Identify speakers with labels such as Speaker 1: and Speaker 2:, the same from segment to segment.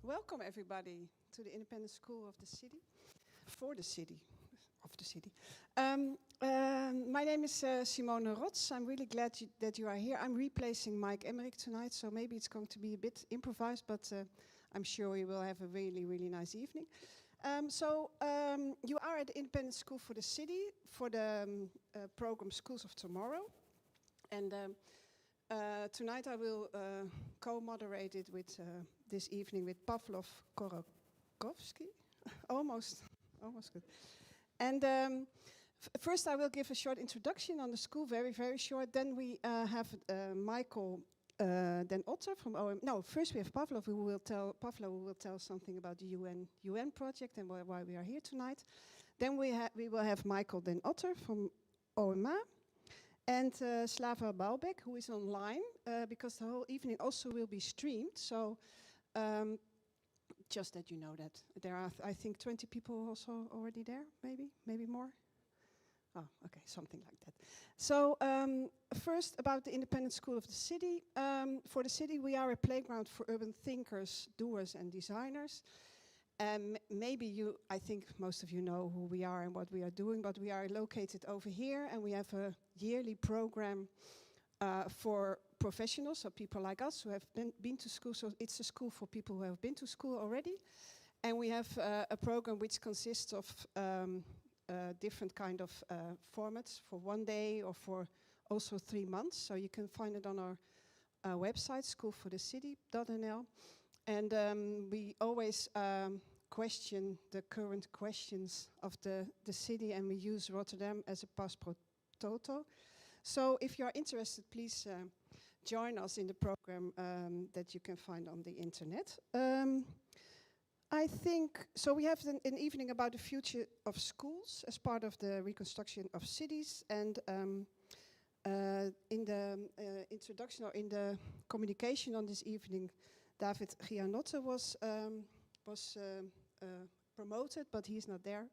Speaker 1: Welcome everybody to the Independent School of the City, for the City of the City. My name is Simone Rots. I'm really glad that you are here. I'm replacing Mike Emmerich tonight, so maybe it's going to be a bit improvised, but I'm sure we will have a really, really nice evening. You are at the Independent School for the City for the program Schools of Tomorrow. And tonight I will co-moderate it with this evening with Pavlov Korokovsky. almost good. And first I will give a short introduction on the school, very, very short. Then we have Michael Den Otter from OMA. No, first we have Pavlov who will tell something about the UN project and why we are here tonight. Then we will have Michael Den Otter from OMA. And Slava Balbek, who is online, because the whole evening also will be streamed. So just that you know that. There are, I think, 20 people also already there, maybe more. Oh, okay, something like that. So first about the Independent School of the City. For the city, we are a playground for urban thinkers, doers and designers. I think most of you know who we are and what we are doing, but we are located over here and we have a yearly program for professionals, so people like us who have been to school. So it's a school for people who have been to school already. And we have a program which consists of different kind of formats for 1 day or for also 3 months. So you can find it on our website, schoolforthecity.nl. And we always question the current questions of the city, and we use Rotterdam as a passport toto. So if you are interested, please join us in the program that you can find on the internet. I think, so we have an evening about the future of schools as part of the reconstruction of cities. And in the introduction or in the communication on this evening, David Gianotten was promoted, but he's not there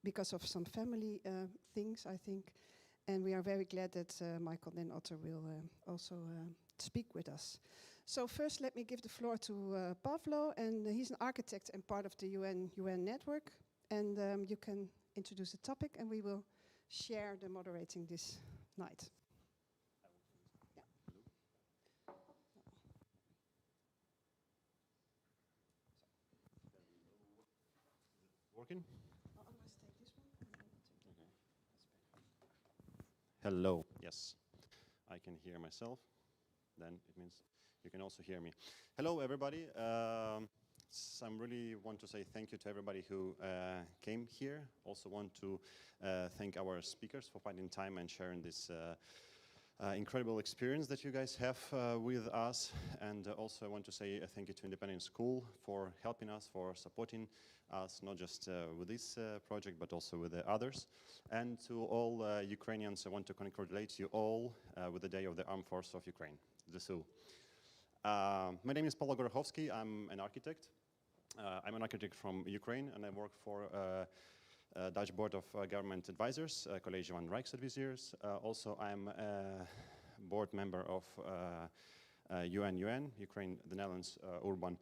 Speaker 1: because of some family things, I think. And we are very glad that Michael Den Otter will also speak with us. So first, let me give the floor to Pavlo, and he's an architect and part of the UN network. And you can introduce the topic, and we will share the moderating this night.
Speaker 2: Working?
Speaker 1: Otherwise, take this one.
Speaker 2: Okay. Hello. Yes, I can hear myself. Then it means you can also hear me. Hello, everybody. I really want to say thank you to everybody who came here. Also want to thank our speakers for finding time and sharing this incredible experience that you guys have with us. And also I want to say a thank you to Independent School for helping us, for supporting us, not just with this project, but also with the others. And to all Ukrainians, I want to congratulate you all with the Day of the Armed Forces of Ukraine, the SU. My name is Paolo Gorochovsky. I'm an architect. I'm an architect from Ukraine, and I work for Dutch Board of Government Advisors, College van Rijksadviseurs. Also, I'm a board member of UNUN, Ukraine, the Netherlands Urban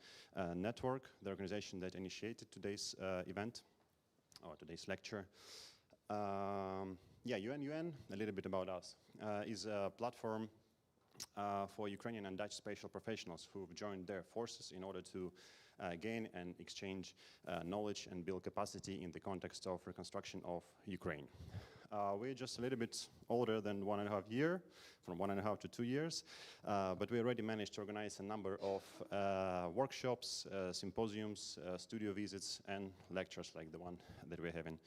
Speaker 2: Network, the organization that initiated today's event, or today's lecture. UNUN, a little bit about us, is a platform for Ukrainian and Dutch spatial professionals who've joined their forces in order to gain and exchange knowledge and build capacity in the context of reconstruction of Ukraine. We're just a little bit older than 1.5 years, from 1.5 to 2 years, but we already managed to organize a number of workshops, symposiums, studio visits, and lectures like the one that we're having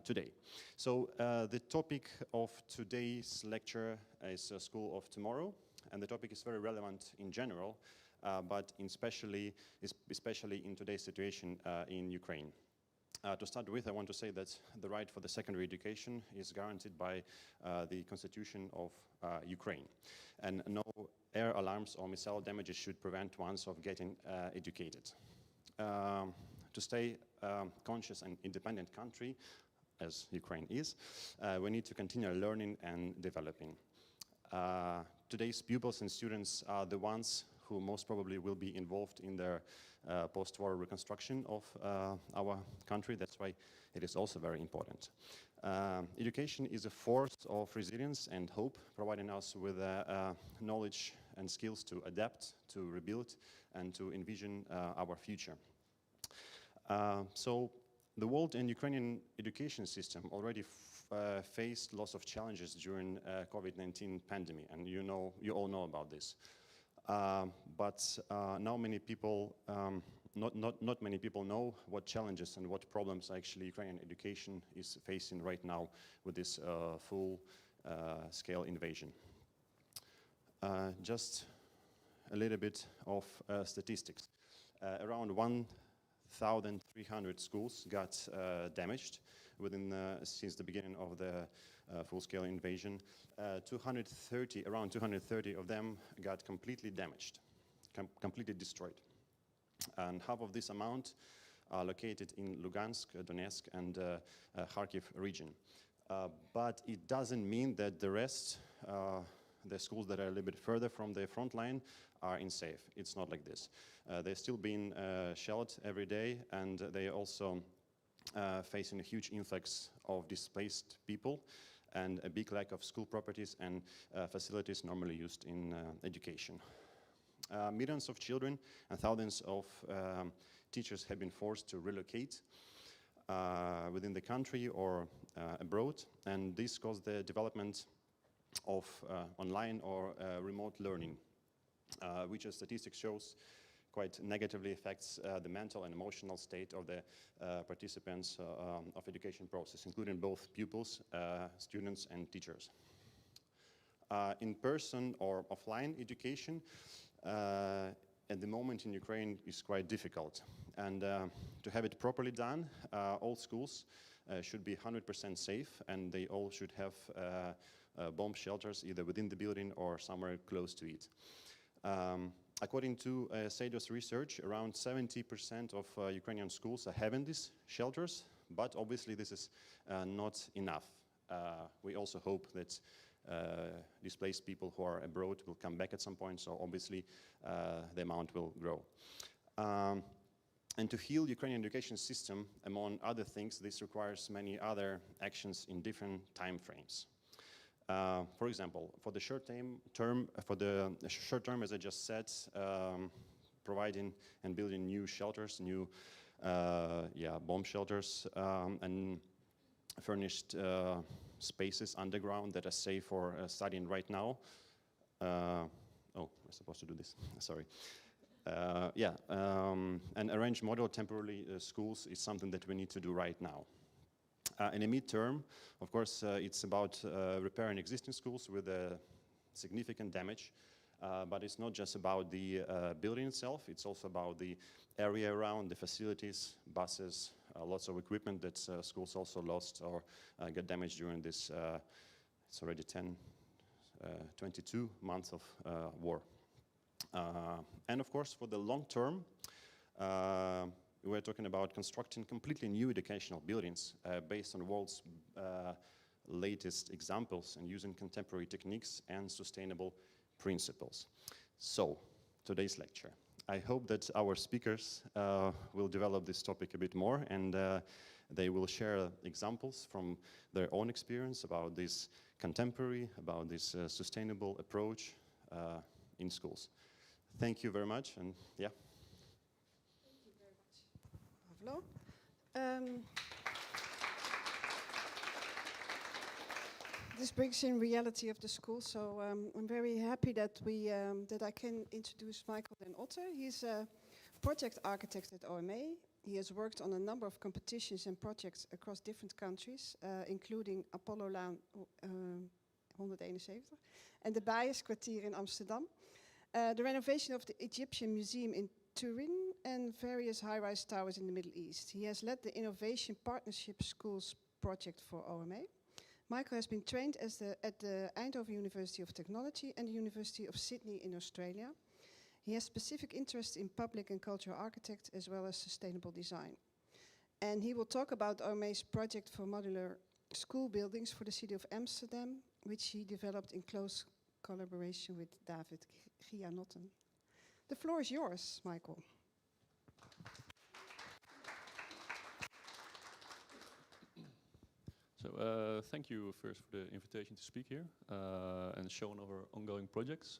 Speaker 2: today. So the topic of today's lecture is School of Tomorrow, and the topic is very relevant in general, but especially in today's situation in Ukraine. To start with, I want to say that the right for the secondary education is guaranteed by the Constitution of Ukraine. And no air alarms or missile damages should prevent one of getting educated. To stay conscious and independent country, as Ukraine is, we need to continue learning and developing. Today's pupils and students are the ones who most probably will be involved in the post-war reconstruction of our country. That's why it is also very important. Education is a force of resilience and hope, providing us with knowledge and skills to adapt, to rebuild, and to envision our future. So the world and Ukrainian education system already faced lots of challenges during COVID-19 pandemic, and you all know about this. But now many people, not many people know what challenges and what problems actually Ukrainian education is facing right now with this full-scale invasion. Just a little bit of statistics. Around 1,300 schools got damaged since the beginning of the full-scale invasion. Around 230 of them got completely damaged, completely destroyed. And half of this amount are located in Lugansk, Donetsk, and Kharkiv region. But it doesn't mean that the rest, the schools that are a little bit further from the front line, are unsafe. It's not like this. They're still being shelled every day, and they also facing a huge influx of displaced people and a big lack of school properties and facilities normally used in education. Millions of children and thousands of teachers have been forced to relocate within the country or abroad, and this caused the development of online or remote learning, which as statistics shows quite negatively affects the mental and emotional state of the participants of education process, including both pupils, students, and teachers. In-person or offline education at the moment in Ukraine is quite difficult. And to have it properly done, all schools should be 100% safe, and they all should have bomb shelters either within the building or somewhere close to it. According to SEIDOS research, around 70% of Ukrainian schools are having these shelters, but obviously this is not enough. We also hope that displaced people who are abroad will come back at some point, so obviously the amount will grow. And to heal Ukrainian education system, among other things, this requires many other actions in different time frames. For example, for the short term, as I just said, providing and building new shelters, new bomb shelters, and furnished spaces underground that are safe for studying right now. Oh, I'm supposed to do this. Sorry. And arrange model temporary schools is something that we need to do right now. In the midterm, of course, it's about repairing existing schools with significant damage, but it's not just about the building itself, it's also about the area around, the facilities, buses, lots of equipment that schools also lost or got damaged during this, it's already 22 months of war. And of course, for the long term, we're talking about constructing completely new educational buildings based on the world's latest examples and using contemporary techniques and sustainable principles. So, today's lecture. I hope that our speakers will develop this topic a bit more, and they will share examples from their own experience about this contemporary, about this sustainable approach in schools. Thank you very much, and yeah.
Speaker 1: Pavlo. This brings in reality of the school, so I'm very happy that that I can introduce Michael den Otter. He's a project architect at OMA. He has worked on a number of competitions and projects across different countries, including Apollo-laan 171 and the Bijenskwartier in Amsterdam, the renovation of the Egyptian Museum in Turin, and various high-rise towers in the Middle East. He has led the Innovation Partnership Schools project for OMA. Michael has been trained at the Eindhoven University of Technology and the University of Sydney in Australia. He has specific interest in public and cultural architect as well as sustainable design. And he will talk about OMA's project for modular school buildings for the city of Amsterdam, which he developed in close collaboration with David Gianotten. The floor is yours, Michael.
Speaker 3: So thank you first for the invitation to speak here and show one of our ongoing projects.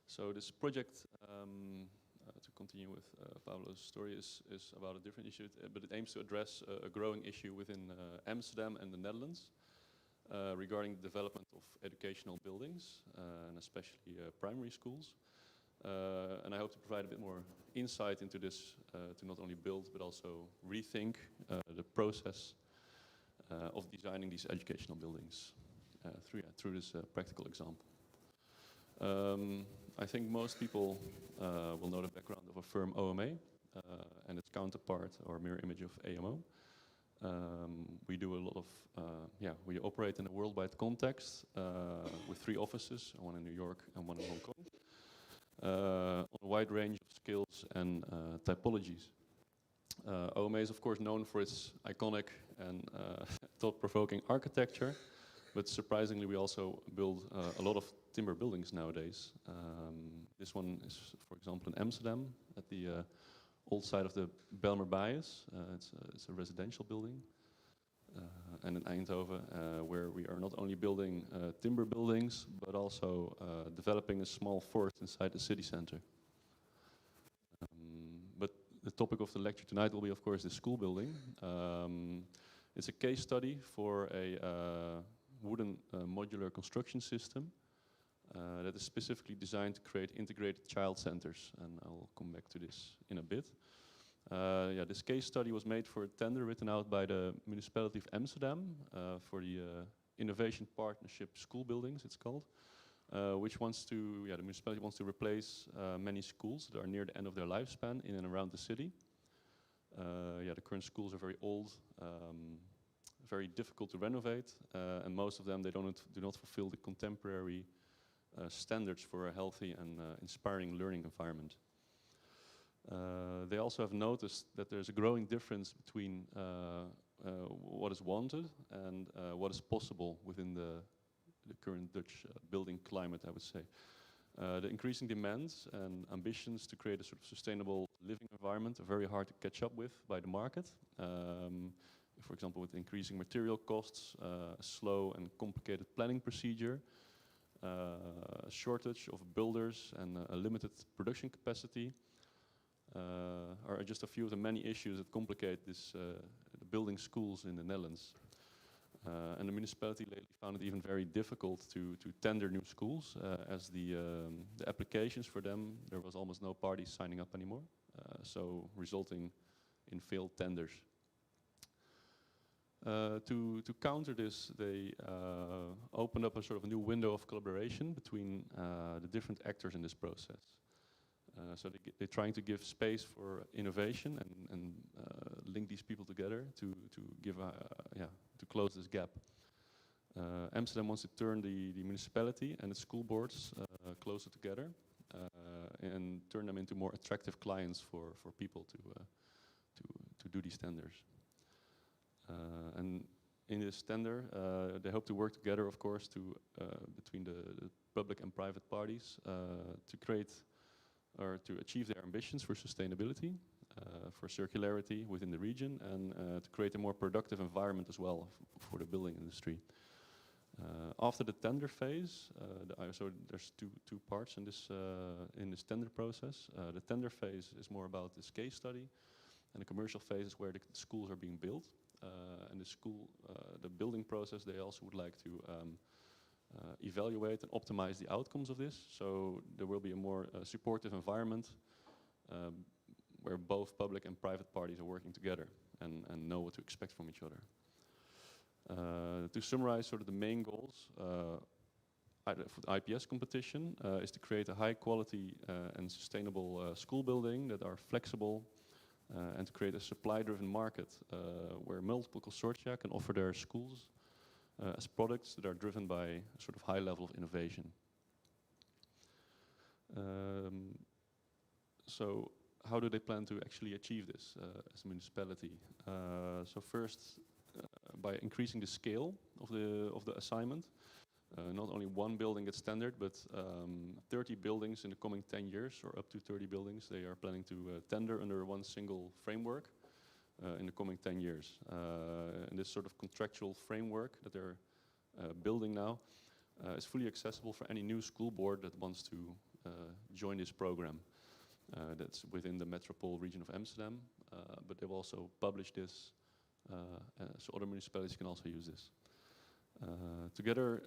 Speaker 3: So this project, to continue with Pablo's story, is about a different issue, but it aims to address a growing issue within Amsterdam and the Netherlands regarding the development of educational buildings and especially primary schools. And I hope to provide a bit more insight into this to not only build but also rethink the process of designing these educational buildings through this practical example. I think most people will know the background of a firm OMA and its counterpart or mirror image of AMO. We do a lot of, we operate in a worldwide context with 3 offices, one in New York and one in Hong Kong, on a wide range of skills and typologies. OMA is of course known for its iconic and thought-provoking architecture, but surprisingly we also build a lot of timber buildings nowadays. This one is, for example, in Amsterdam at the old side of the Belmer Bias. It's a residential building. And in Eindhoven, where we are not only building timber buildings, but also developing a small forest inside the city center. But the topic of the lecture tonight will be, of course, the school building. It's a case study for a wooden modular construction system that is specifically designed to create integrated child centers, and I'll come back to this in a bit. This case study was made for a tender written out by the municipality of Amsterdam for the Innovation Partnership School Buildings, it's called, which wants to, the municipality wants to replace many schools that are near the end of their lifespan in and around the city. The current schools are very old, very difficult to renovate, and most of them do not fulfill the contemporary standards for a healthy and inspiring learning environment. They also have noticed that there's a growing difference between what is wanted and what is possible within the current Dutch building climate, I would say. The increasing demands and ambitions to create a sort of sustainable living environment are very hard to catch up with by the market. For example, with increasing material costs, a slow and complicated planning procedure, a shortage of builders and a limited production capacity are just a few of the many issues that complicate this building schools in the Netherlands. And the municipality lately found it even very difficult to tender new schools, as the applications for them, there was almost no parties signing up anymore, so resulting in failed tenders. To counter this, they opened up a sort of a new window of collaboration between the different actors in this process. So they're trying to give space for innovation and link these people together to give to close this gap. Amsterdam wants to turn the municipality and its school boards closer together and turn them into more attractive clients for people to do these tenders. And in this tender, they hope to work together, of course, between the public and private parties to create or to achieve their ambitions for sustainability, for circularity within the region, and to create a more productive environment as well for the building industry. After the tender phase, so there's two parts in this tender process. The tender phase is more about this case study, and the commercial phase is where the schools are being built. And the building process, they also would like to evaluate and optimize the outcomes of this. So there will be a more supportive environment where both public and private parties are working together and know what to expect from each other. To summarize sort of the main goals for the IPS competition is to create a high quality and sustainable school building that are flexible and to create a supply-driven market where multiple consortia can offer their schools as products that are driven by a sort of high level of innovation. So how do they plan to actually achieve this as a municipality? So first, by increasing the scale of the assignment, not only one building gets tendered, but 30 buildings in the coming 10 years, or up to 30 buildings, they are planning to tender under one single framework in the coming 10 years. And this sort of contractual framework that they're building now is fully accessible for any new school board that wants to join this program. That's within the metropole region of Amsterdam, but they've also published this, so other municipalities can also use this. Together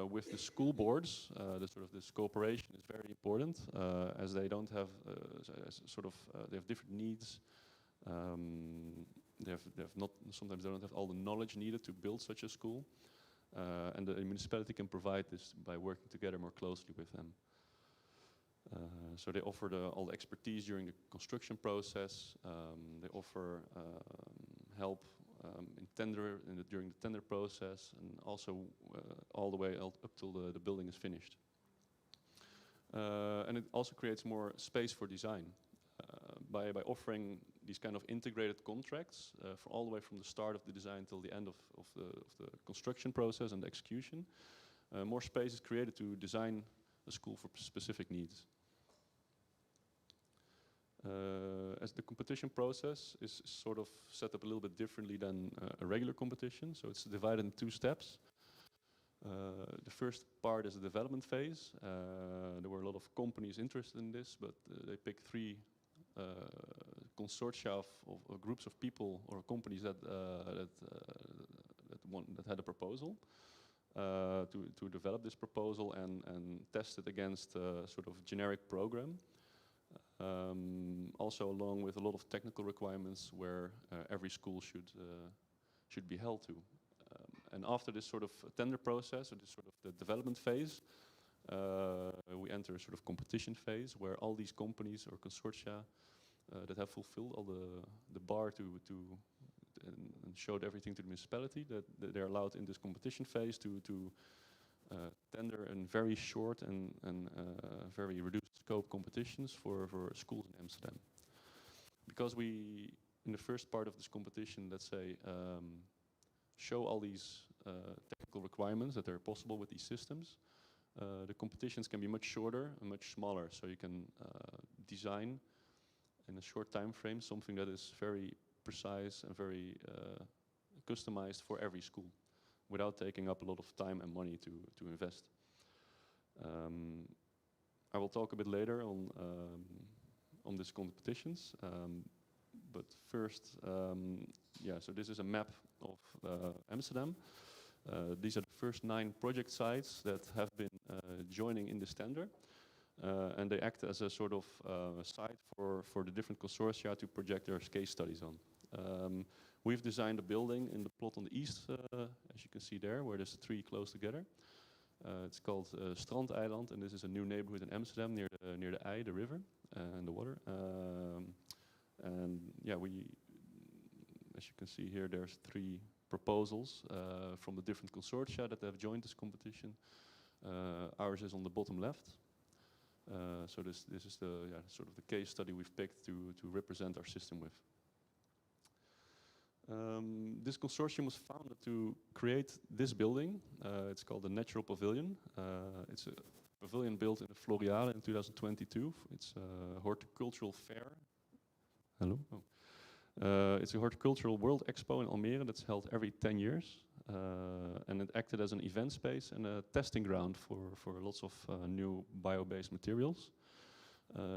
Speaker 3: with the school boards, this cooperation is very important, as they don't have they have different needs. Sometimes they don't have all the knowledge needed to build such a school, and the municipality can provide this by working together more closely with them. So they offer all the expertise during the construction process. They offer help during the tender process, and also all the way up till the building is finished. And it also creates more space for design by offering these kind of integrated contracts for all the way from the start of the design till the end of the construction process and the execution. More space is created to design a school for specific needs. As the competition process is sort of set up a little bit differently than a regular competition, so it's divided in 2 steps. The first part is the development phase. There were a lot of companies interested in this, but they picked 3 consortia of groups of people or companies that had a proposal to develop this proposal and test it against a sort of generic program. Also along with a lot of technical requirements where every school should be held to. And after this sort of tender process, or this sort of the development phase, we enter a sort of competition phase where all these companies or consortia that have fulfilled all the bar and showed everything to the municipality, that they're allowed in this competition phase to tender in very short and very reduced scope competitions for schools in Amsterdam. Because we, in the first part of this competition, let's say, show all these technical requirements that are possible with these systems, the competitions can be much shorter and much smaller, so you can design in a short time frame something that is very precise and very customized for every school, without taking up a lot of time and money to invest. I will talk a bit later on these competitions, but first, so this is a map of Amsterdam. These are the first 9 project sites that have been joining in this tender, and they act as a sort of site for the different consortia to project their case studies on. We've designed a building in the plot on the east, as you can see there, where there's 3 close together. It's called Strandeiland, and this is a new neighborhood in Amsterdam near the IJ, the river, and the water. And yeah, as you can see here, there's 3 proposals from the different consortia that have joined this competition. Ours is on the bottom left. So this is the sort of the case study we've picked to represent our system with. This consortium was founded to create this building. It's called the Natural Pavilion. It's a pavilion built in the Floriade in 2022. It's a horticultural fair. Hello? Oh. It's a horticultural world expo in Almere that's held every 10 years. And it acted as an event space and a testing ground for lots of new bio-based materials.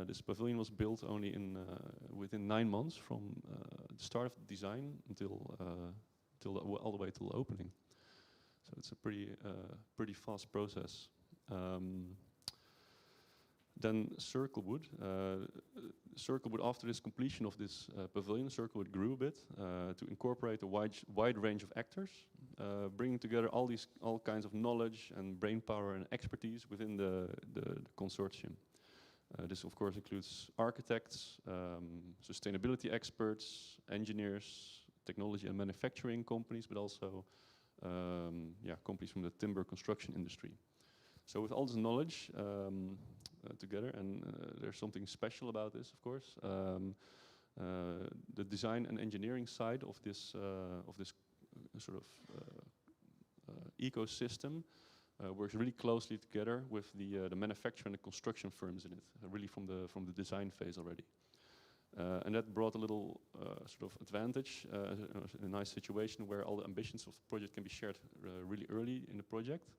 Speaker 3: This pavilion was built only within 9 months from the start of the design until all the way till the opening. So it's a pretty fast process. Then Circlewood. Circlewood, after this completion of this pavilion, Circlewood grew a bit to incorporate a wide range of actors, bringing together all kinds of knowledge and brain power and expertise within the consortium. This, of course, includes architects, sustainability experts, engineers, technology and manufacturing companies, but also companies from the timber construction industry. So with all this knowledge together, and there's something special about this, of course, the design and engineering side of this sort of ecosystem works really closely together with the manufacturer and the construction firms in it, really from the design phase already. And that brought a little sort of advantage, a nice situation where all the ambitions of the project can be shared really early in the project,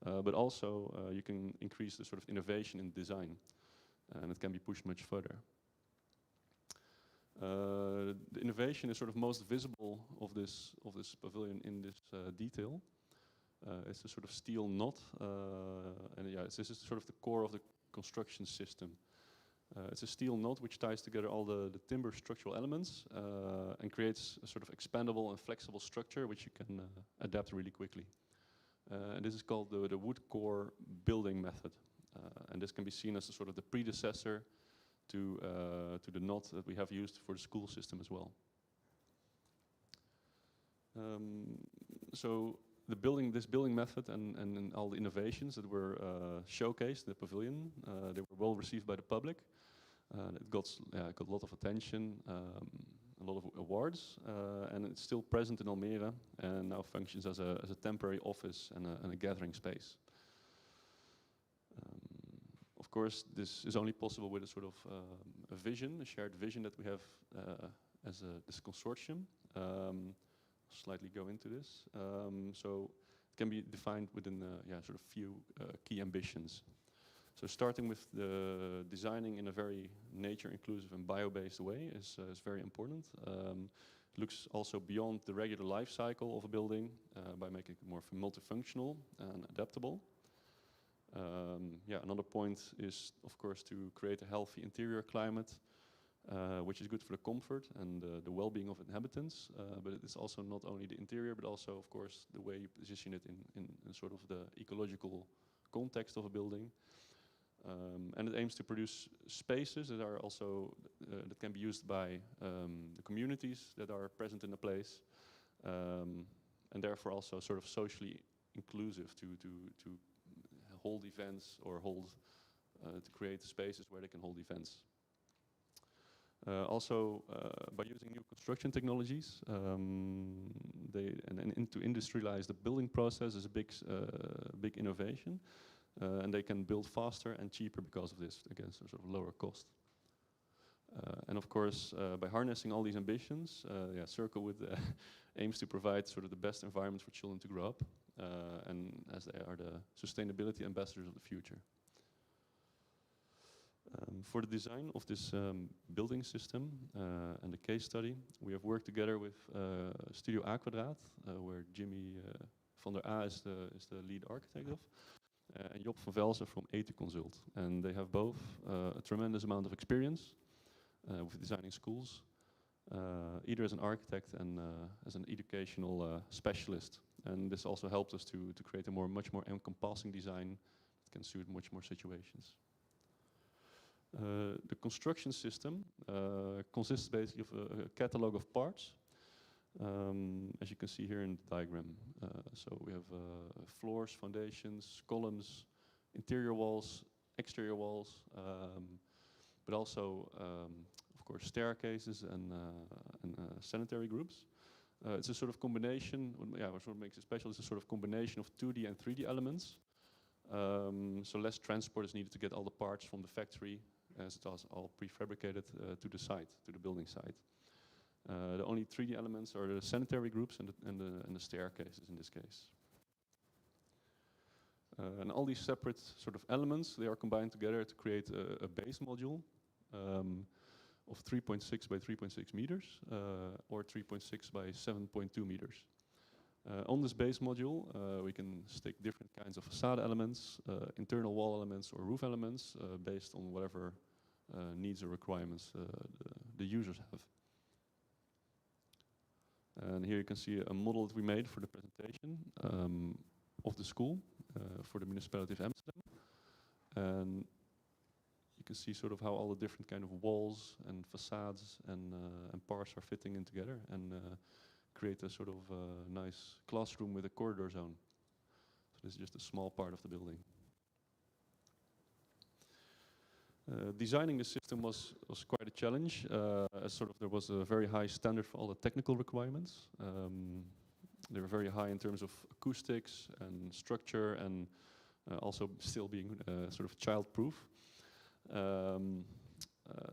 Speaker 3: but also you can increase the sort of innovation in design, and it can be pushed much further. The innovation is sort of most visible of this pavilion in this detail. It's a sort of steel knot, and yeah, this is sort of the core of the construction system. It's a steel knot which ties together all the timber structural elements and creates a sort of expandable and flexible structure which you can adapt really quickly. And this is called the wood core building method. And this can be seen as a sort of the predecessor to the knot that we have used for the school system as well. So this building method and all the innovations that were showcased in the pavilion, they were well received by the public. It got a lot of attention, a lot of awards, and it's still present in Almere and now functions as a temporary office and a gathering space. Of course, this is only possible with a sort of a vision, a shared vision that we have as this consortium. Slightly go into this. So it can be defined within sort of few key ambitions. So starting with the designing in a very nature inclusive and bio-based way is very important. Looks also beyond the regular life cycle of a building by making it more multifunctional and adaptable. Another point is, of course, to create a healthy interior climate, which is good for the comfort and the well-being of inhabitants. But it is also not only the interior, but also, of course, the way you position it in sort of the ecological context of a building. And it aims to produce spaces that are also that can be used by the communities that are present in the place, and therefore also sort of socially inclusive to hold events or to create spaces where they can hold events. Also, by using new construction technologies, to industrialize the building process is a big innovation. And they can build faster and cheaper because of this, again, so sort of lower cost. And of course, by harnessing all these ambitions, Circle aims to provide sort of the best environment for children to grow up, and as they are the sustainability ambassadors of the future. For the design of this building system and the case study, we have worked together with Studio A Quadraat, where Jimmy van der A is the lead architect of. And Job van Velzen from Consult, and they have both a tremendous amount of experience with designing schools, either as an architect and as an educational specialist. And this also helped us to create a much more encompassing design that can suit much more situations. The construction system consists basically of a catalog of parts, as you can see here in the diagram. So we have floors, foundations, columns, interior walls, exterior walls, but also, of course, staircases and sanitary groups. It's a sort of combination, what sort of makes it special is a sort of combination of 2D and 3D elements. So less transport is needed to get all the parts from the factory, as it was all prefabricated, to the site, to the building site. The only 3D elements are the sanitary groups and the staircases in this case. And all these separate sort of elements, they are combined together to create a base module of 3.6 by 3.6 meters or 3.6 by 7.2 meters. On this base module, we can stick different kinds of facade elements, internal wall elements or roof elements based on whatever needs or requirements the users have. And here you can see a model that we made for the presentation of the school for the municipality of Amsterdam. And you can see sort of how all the different kind of walls and facades and parts are fitting in together and create a sort of nice classroom with a corridor zone. So this is just a small part of the building. Designing the system was quite a challenge, as sort of there was a very high standard for all the technical requirements. They're very high in terms of acoustics and structure, and also still being sort of child-proof.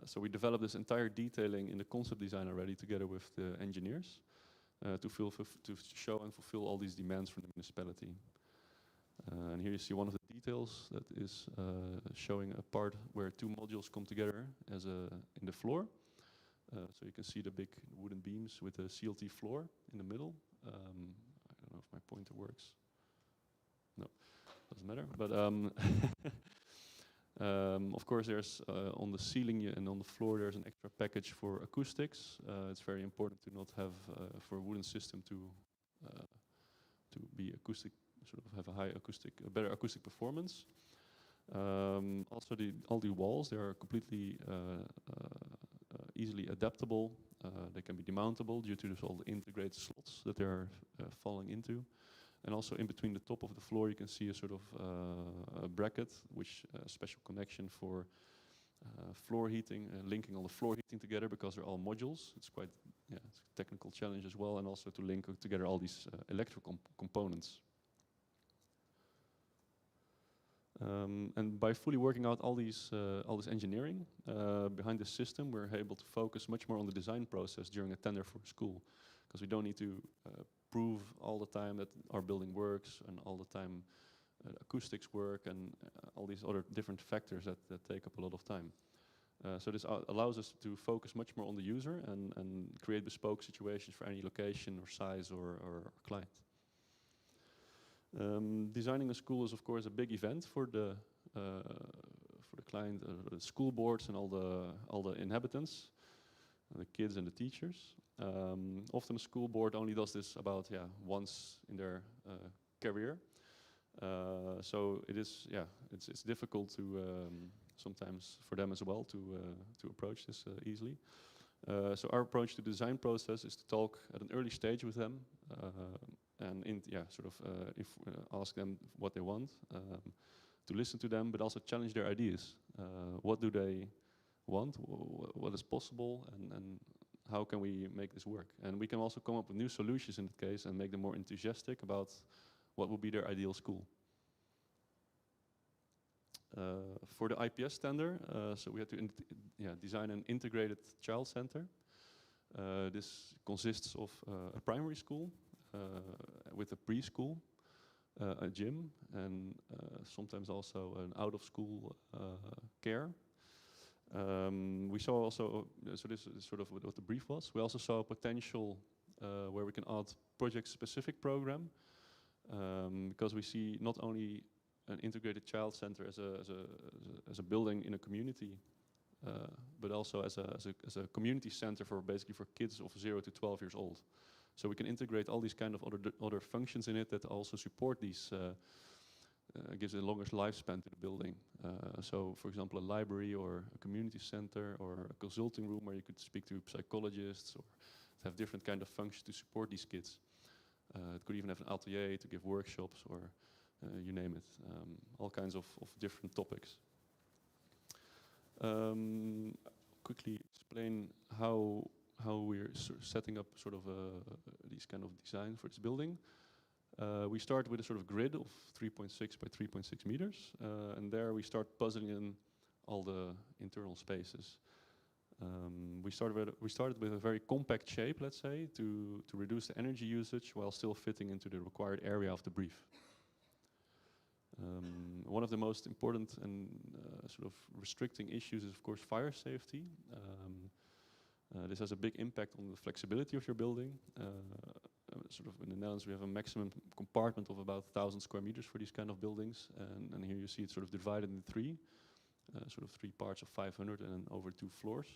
Speaker 3: So we developed this entire detailing in the concept design already together with the engineers to show and fulfill all these demands from the municipality. And here you see one of the details that is showing a part where two modules come together as in the floor. So you can see the big wooden beams with the CLT floor in the middle. I don't know if my pointer works. No, doesn't matter. But of course, there's on the ceiling and on the floor there's an extra package for acoustics. It's very important to not have for a wooden system to be acoustic, sort of have a better acoustic performance. Also, all the walls, they are completely easily adaptable. They can be demountable due to all the integrated slots that they're falling into. And also in between the top of the floor, you can see a sort of a bracket, which a special connection for floor heating, linking all the floor heating together because they're all modules. It's quite, it's a technical challenge as well, and also to link together all these electrical components. And by fully working out all this engineering behind the system, we're able to focus much more on the design process during a tender for a school, because we don't need to prove all the time that our building works and all the time acoustics work and all these other different factors that take up a lot of time. So this allows us to focus much more on the user and create bespoke situations for any location or size or client. Designing a school is of course a big event for the client, the school boards and all the inhabitants, the kids and the teachers. Often a school board only does this about once in their career. So it is it's difficult to sometimes for them as well to approach this easily. So our approach to the design process is to talk at an early stage with them and ask them what they want, to listen to them, but also challenge their ideas. What do they want? What is possible? And how can we make this work? And we can also come up with new solutions in that case and make them more enthusiastic about what would be their ideal school. For the IPS tender, so we had to design an integrated child center. This consists of a primary school with a preschool, a gym, and sometimes also an out-of-school care. We saw also, so this is sort of what the brief was. We also saw a potential where we can add project-specific program because we see not only an integrated child center as a building in a community, but also as a community center for basically for kids of 0 to 12 years old. So we can integrate all these kind of other functions in it that also support these. Gives a longer lifespan to the building. So, for example, a library or a community center or a consulting room where you could speak to psychologists or have different kind of functions to support these kids. It could even have an atelier to give workshops or you name it, all kinds of different topics. Quickly explain how we're setting up sort of these kind of design for this building. We start with a sort of grid of 3.6 by 3.6 meters, and there we start puzzling in all the internal spaces. We started with a very compact shape, let's say, to reduce the energy usage while still fitting into the required area of the brief. One of the most important and sort of restricting issues is, of course, fire safety. This has a big impact on the flexibility of your building. Sort of in the Netherlands, we have a maximum compartment of about 1,000 square meters for these kind of buildings, and here you see it sort of divided into three, sort of 3 parts of 500 and then over 2 floors.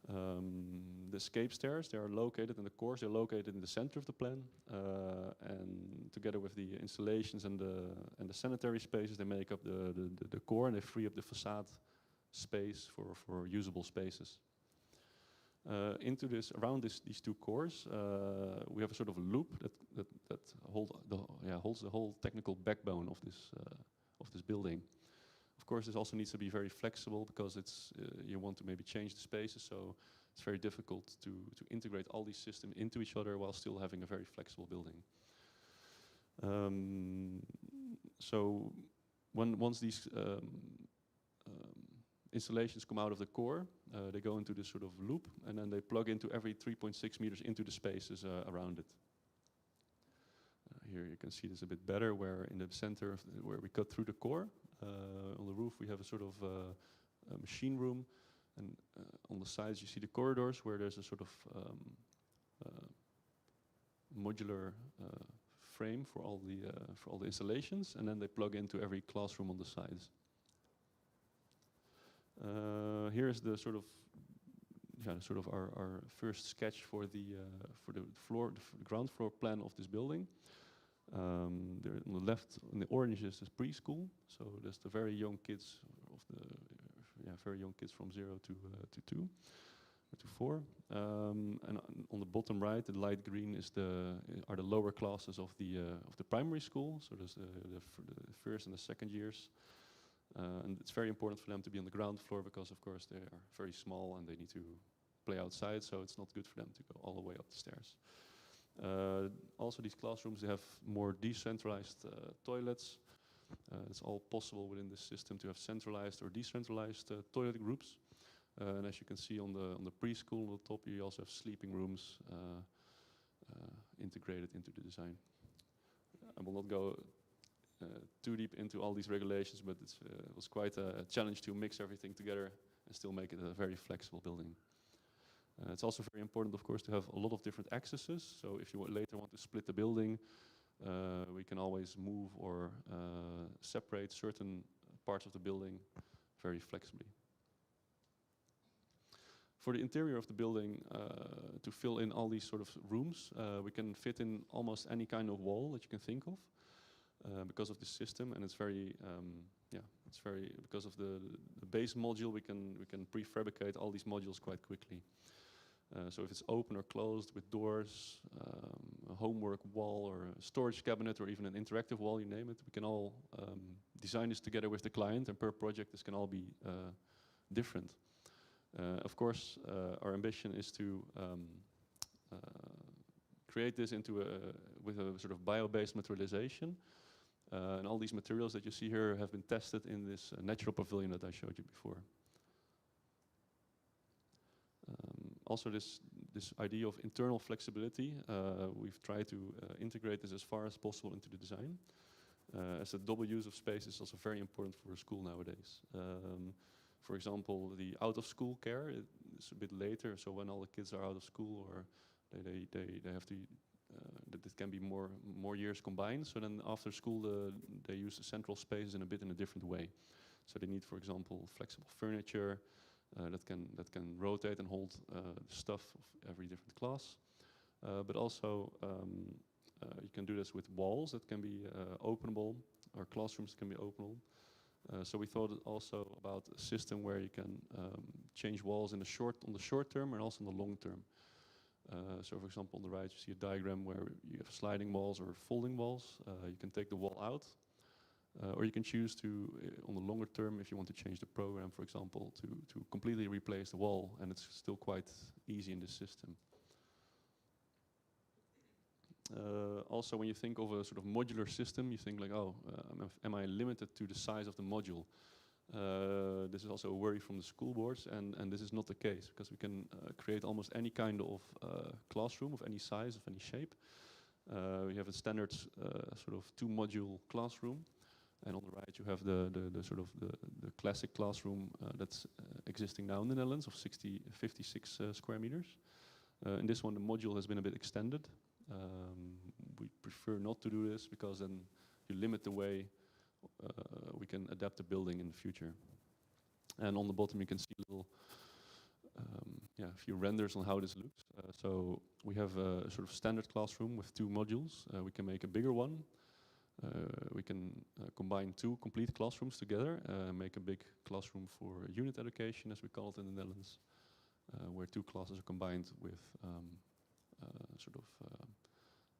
Speaker 3: The escape stairs, they are located in the cores, they're located in the center of the plan, and together with the installations and the sanitary spaces, they make up the core, and they free up the facade space for usable spaces. Into this, around these 2 cores, we have a sort of loop that holds the whole technical backbone of this building. Of course, this also needs to be very flexible because it's you want to maybe change the spaces, so it's very difficult to integrate all these systems into each other while still having a very flexible building. So once these installations come out of the core, they go into this sort of loop, and then they plug into every 3.6 meters into the spaces around it. Here you can see this a bit better, where in the center, where we cut through the core, on the roof we have a sort of a machine room, and on the sides you see the corridors where there's a sort of modular frame for all the installations, and then they plug into every classroom on the sides. Here is the sort of our first sketch for the ground floor plan of this building. There on the left, in the orange, is this preschool. So there's the very young kids very young kids from 0 to 2 or to 4. And on the bottom right, the light green are the lower classes of the primary school. So there's the first and the second years. And it's very important for them to be on the ground floor because, of course, they are very small and they need to play outside, so it's not good for them to go all the way up the stairs. Also, these classrooms, they have more decentralized toilets. It's all possible within this system to have centralized or decentralized toilet groups. And as you can see on the preschool on the top, you also have sleeping rooms integrated into the design. I will not go too deep into all these regulations, but it was quite a challenge to mix everything together and still make it a very flexible building. It's also very important, of course, to have a lot of different accesses. So if you later want to split the building, we can always move or separate certain parts of the building very flexibly. For the interior of the building, to fill in all these sort of rooms, we can fit in almost any kind of wall that you can think of. Because of this system, and it's very, because of the base module, we can prefabricate all these modules quite quickly. So if it's open or closed with doors, a homework wall or a storage cabinet or even an interactive wall, you name it, we can all design this together with the client, and per project this can all be different. Of course, our ambition is to create this with a sort of bio-based materialization. And all these materials that you see here have been tested in this natural pavilion that I showed you before. Also, this idea of internal flexibility, we've tried to integrate this as far as possible into the design. As the double use of space is also very important for a school nowadays. For example, the out-of-school care is a bit later, so when all the kids are out of school or they have to. That it can be more years combined. So then after school, they use the central spaces in a different way. So they need, for example, flexible furniture that can rotate and hold stuff of every different class. But also you can do this with walls that can be openable, or classrooms can be openable. So we thought also about a system where you can change walls on the short term and also in the long term. So for example, on the right you see a diagram where you have sliding walls or folding walls. You can take the wall out, or you can choose to, on the longer term, if you want to change the program, for example, to completely replace the wall, and it's still quite easy in this system. Also, when you think of a sort of modular system, you think like, oh, am I limited to the size of the module? This is also a worry from the school boards, and this is not the case, because we can create almost any kind of classroom of any size, of any shape. We have a standard sort of 2-module classroom, and on the right you have the sort of the classic classroom that's existing now in the Netherlands of 56 square meters. In this one, the module has been a bit extended. We prefer not to do this because then you limit the way we can adapt the building in the future. And on the bottom you can see a few renders on how this looks. So we have a sort of standard classroom with 2 modules. We can make a bigger one. We can combine 2 complete classrooms together, make a big classroom for unit education, as we call it in the Netherlands, where 2 classes are combined with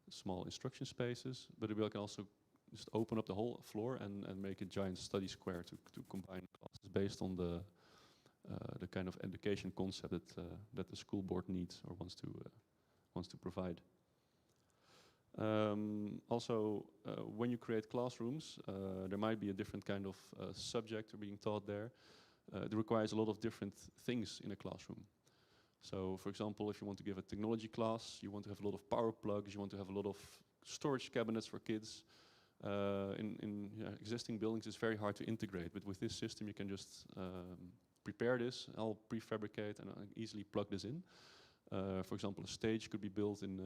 Speaker 3: small instruction spaces. But we can also just open up the whole floor and make a giant study square to combine classes based on the the kind of education concept that the school board needs or wants to provide. Also, when you create classrooms, there might be a different kind of subject being taught there. It requires a lot of different things in a classroom. So, for example, if you want to give a technology class, you want to have a lot of power plugs, you want to have a lot of storage cabinets for kids. In existing buildings, it's very hard to integrate, but with this system, you can just prepare this, I'll prefabricate and easily plug this in. For example, a stage could be built in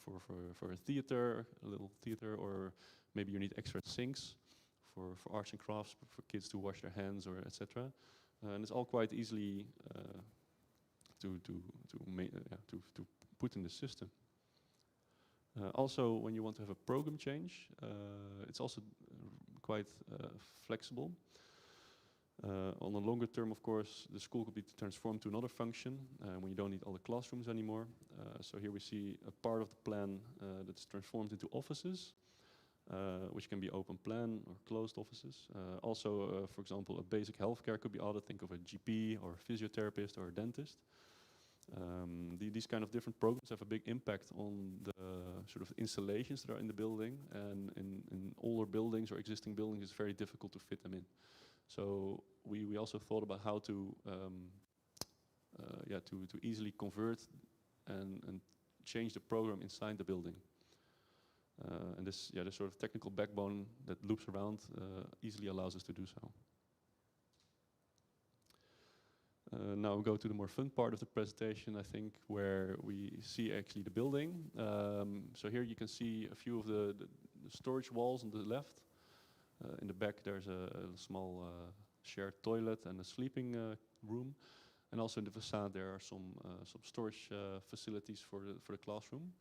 Speaker 3: for a theater, a little theater, or maybe you need extra sinks for arts and crafts, for kids to wash their hands or etc. And it's all quite easily to put in the system. Also, when you want to have a program change, it's also quite flexible. On a longer term, of course, the school could be transformed to another function when you don't need all the classrooms anymore. So here we see a part of the plan that's transformed into offices, which can be open plan or closed offices. Also, for example, a basic healthcare could be added. Think of a GP or a physiotherapist or a dentist. These kind of different programs have a big impact on the sort of installations that are in the building, and in older buildings or existing buildings, it's very difficult to fit them in. So we also thought about how to to easily convert and change the program inside the building. And this sort of technical backbone that loops around easily allows us to do so. Now we'll go to the more fun part of the presentation, I think, where we see actually the building. So here you can see a few of the storage walls on the left. In the back there's a small shared toilet and a sleeping room. And also in the facade there are some storage facilities for the classroom.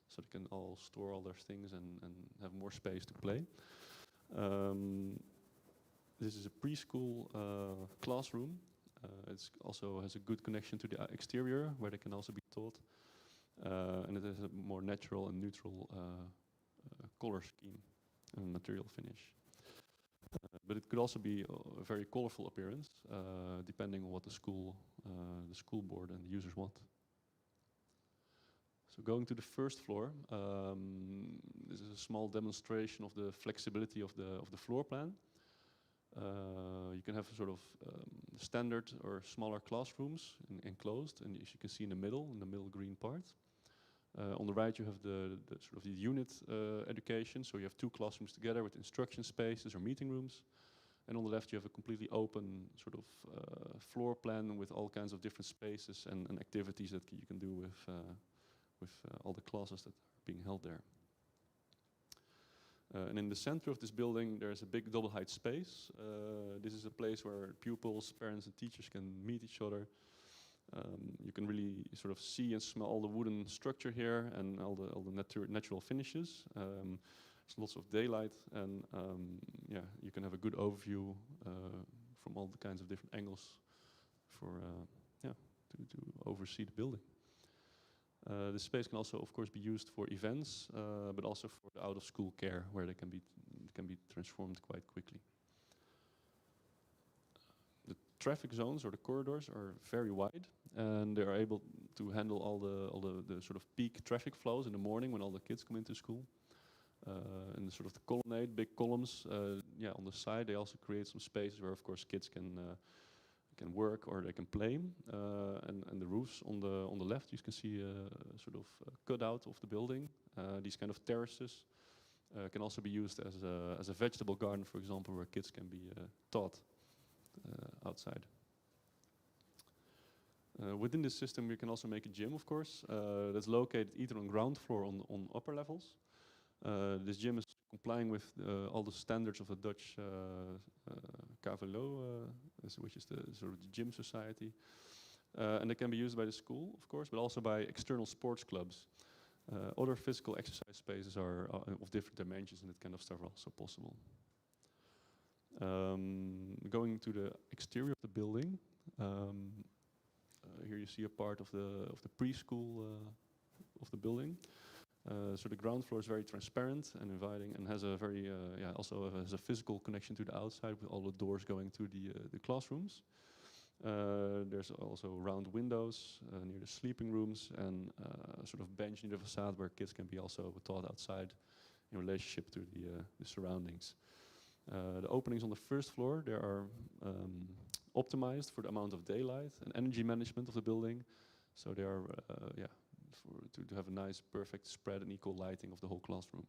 Speaker 3: So they can all store all their things and have more space to play. This is a preschool classroom. It also has a good connection to the exterior, where they can also be taught. And it has a more natural and neutral color scheme and material finish. But it could also be a very colorful appearance, depending on what the school board and the users want. So going to the first floor, this is a small demonstration of the flexibility of the floor plan. You can have sort of standard or smaller classrooms enclosed, and as you can see in the middle green part. On the right you have the sort of the unit education, so you have two classrooms together with instruction spaces or meeting rooms. And on the left you have a completely open sort of floor plan with all kinds of different spaces and activities that you can do with all the classes that are being held there. And in the center of this building there's a big double height space. This is a place where pupils, parents and teachers can meet each other. You can really sort of see and smell all the wooden structure here and all the natural finishes. There's lots of daylight, and you can have a good overview from all the kinds of different angles to oversee the building. The space can also, of course, be used for events, but also for the out-of-school care, where they can be transformed quite quickly. The traffic zones or the corridors are very wide, and they are able to handle all the sort of peak traffic flows in the morning when all the kids come into school. And the sort of the colonnade, big columns, on the side, they also create some spaces where, of course, kids can work or they can play. And the roofs on the left, you can see a sort of cutout of the building. These kind of terraces can also be used as a vegetable garden, for example, where kids can be taught outside. Within this system, you can also make a gym, of course, that's located either on ground floor or on upper levels. This gym is complying with all the standards of the Dutch KVLO, which is the sort of the gym society. And they can be used by the school, of course, but also by external sports clubs. Other physical exercise spaces are of different dimensions, and that kind of stuff are also possible. Going to the exterior of the building, here you see a part of the preschool of the building. So the ground floor is very transparent and inviting, and has a very also has a physical connection to the outside with all the doors going to the classrooms. There's also round windows near the sleeping rooms and a sort of bench near the facade where kids can be also taught outside in relationship to the surroundings. The openings on the first floor, they are optimized for the amount of daylight and energy management of the building. So they are, to have a nice, perfect spread and equal lighting of the whole classroom.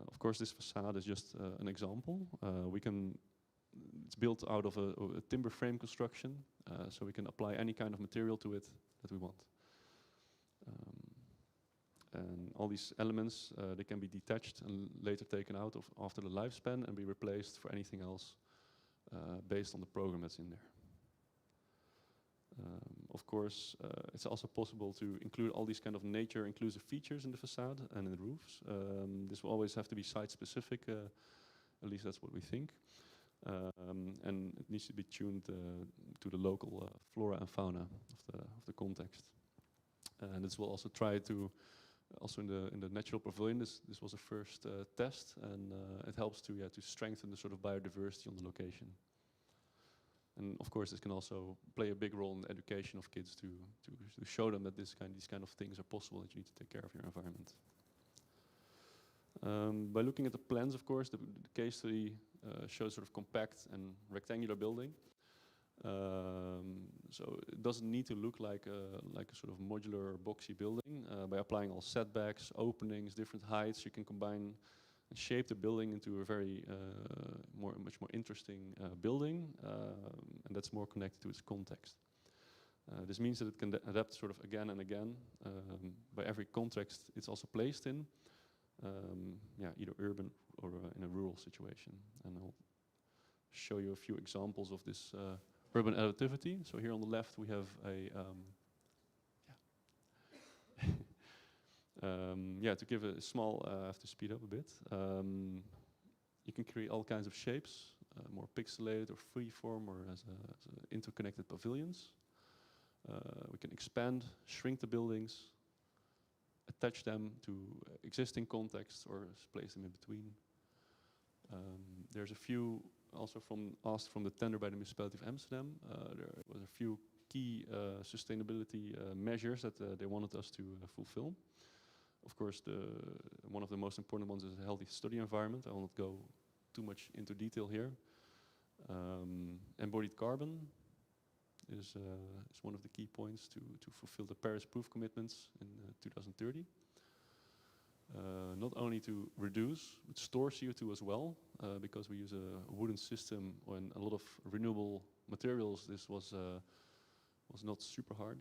Speaker 3: Of course, this facade is just an example. It's built out of a timber frame construction, so we can apply any kind of material to it that we want. And all these elements, they can be detached and later taken out after the lifespan and be replaced for anything else based on the program that's in there. Of course, it's also possible to include all these kind of nature-inclusive features in the facade and in the roofs. This will always have to be site-specific, at least that's what we think. And it needs to be tuned to the local flora and fauna of the context. And this will also try to, also in the natural pavilion, this was a first test, and it helps to strengthen the sort of biodiversity on the location. And of course, this can also play a big role in the education of kids to show them that these kind of things are possible, that you need to take care of your environment. By looking at the plans, of course, the case study shows sort of compact and rectangular building. So it doesn't need to look like a sort of modular boxy building. By applying all setbacks, openings, different heights, you can combine and shape the building into a very much more interesting building, and that's more connected to its context. This means that it can adapt sort of again and again by every context it's also placed in, either urban or in a rural situation. And I'll show you a few examples of this urban adaptivity. So here on the left we have a to give a small, I have to speed up a bit. You can create all kinds of shapes, more pixelated or freeform, or as interconnected pavilions. We can expand, shrink the buildings, attach them to existing contexts, or place them in between. There's a few also asked from the tender by the municipality of Amsterdam. There was a few key sustainability measures that they wanted us to fulfill. Of course, one of the most important ones is a healthy study environment. I will not go too much into detail here. Embodied carbon is one of the key points to fulfill the Paris Proof commitments in 2030. Not only to reduce, but store CO2 as well, because we use a wooden system and a lot of renewable materials. This was not super hard.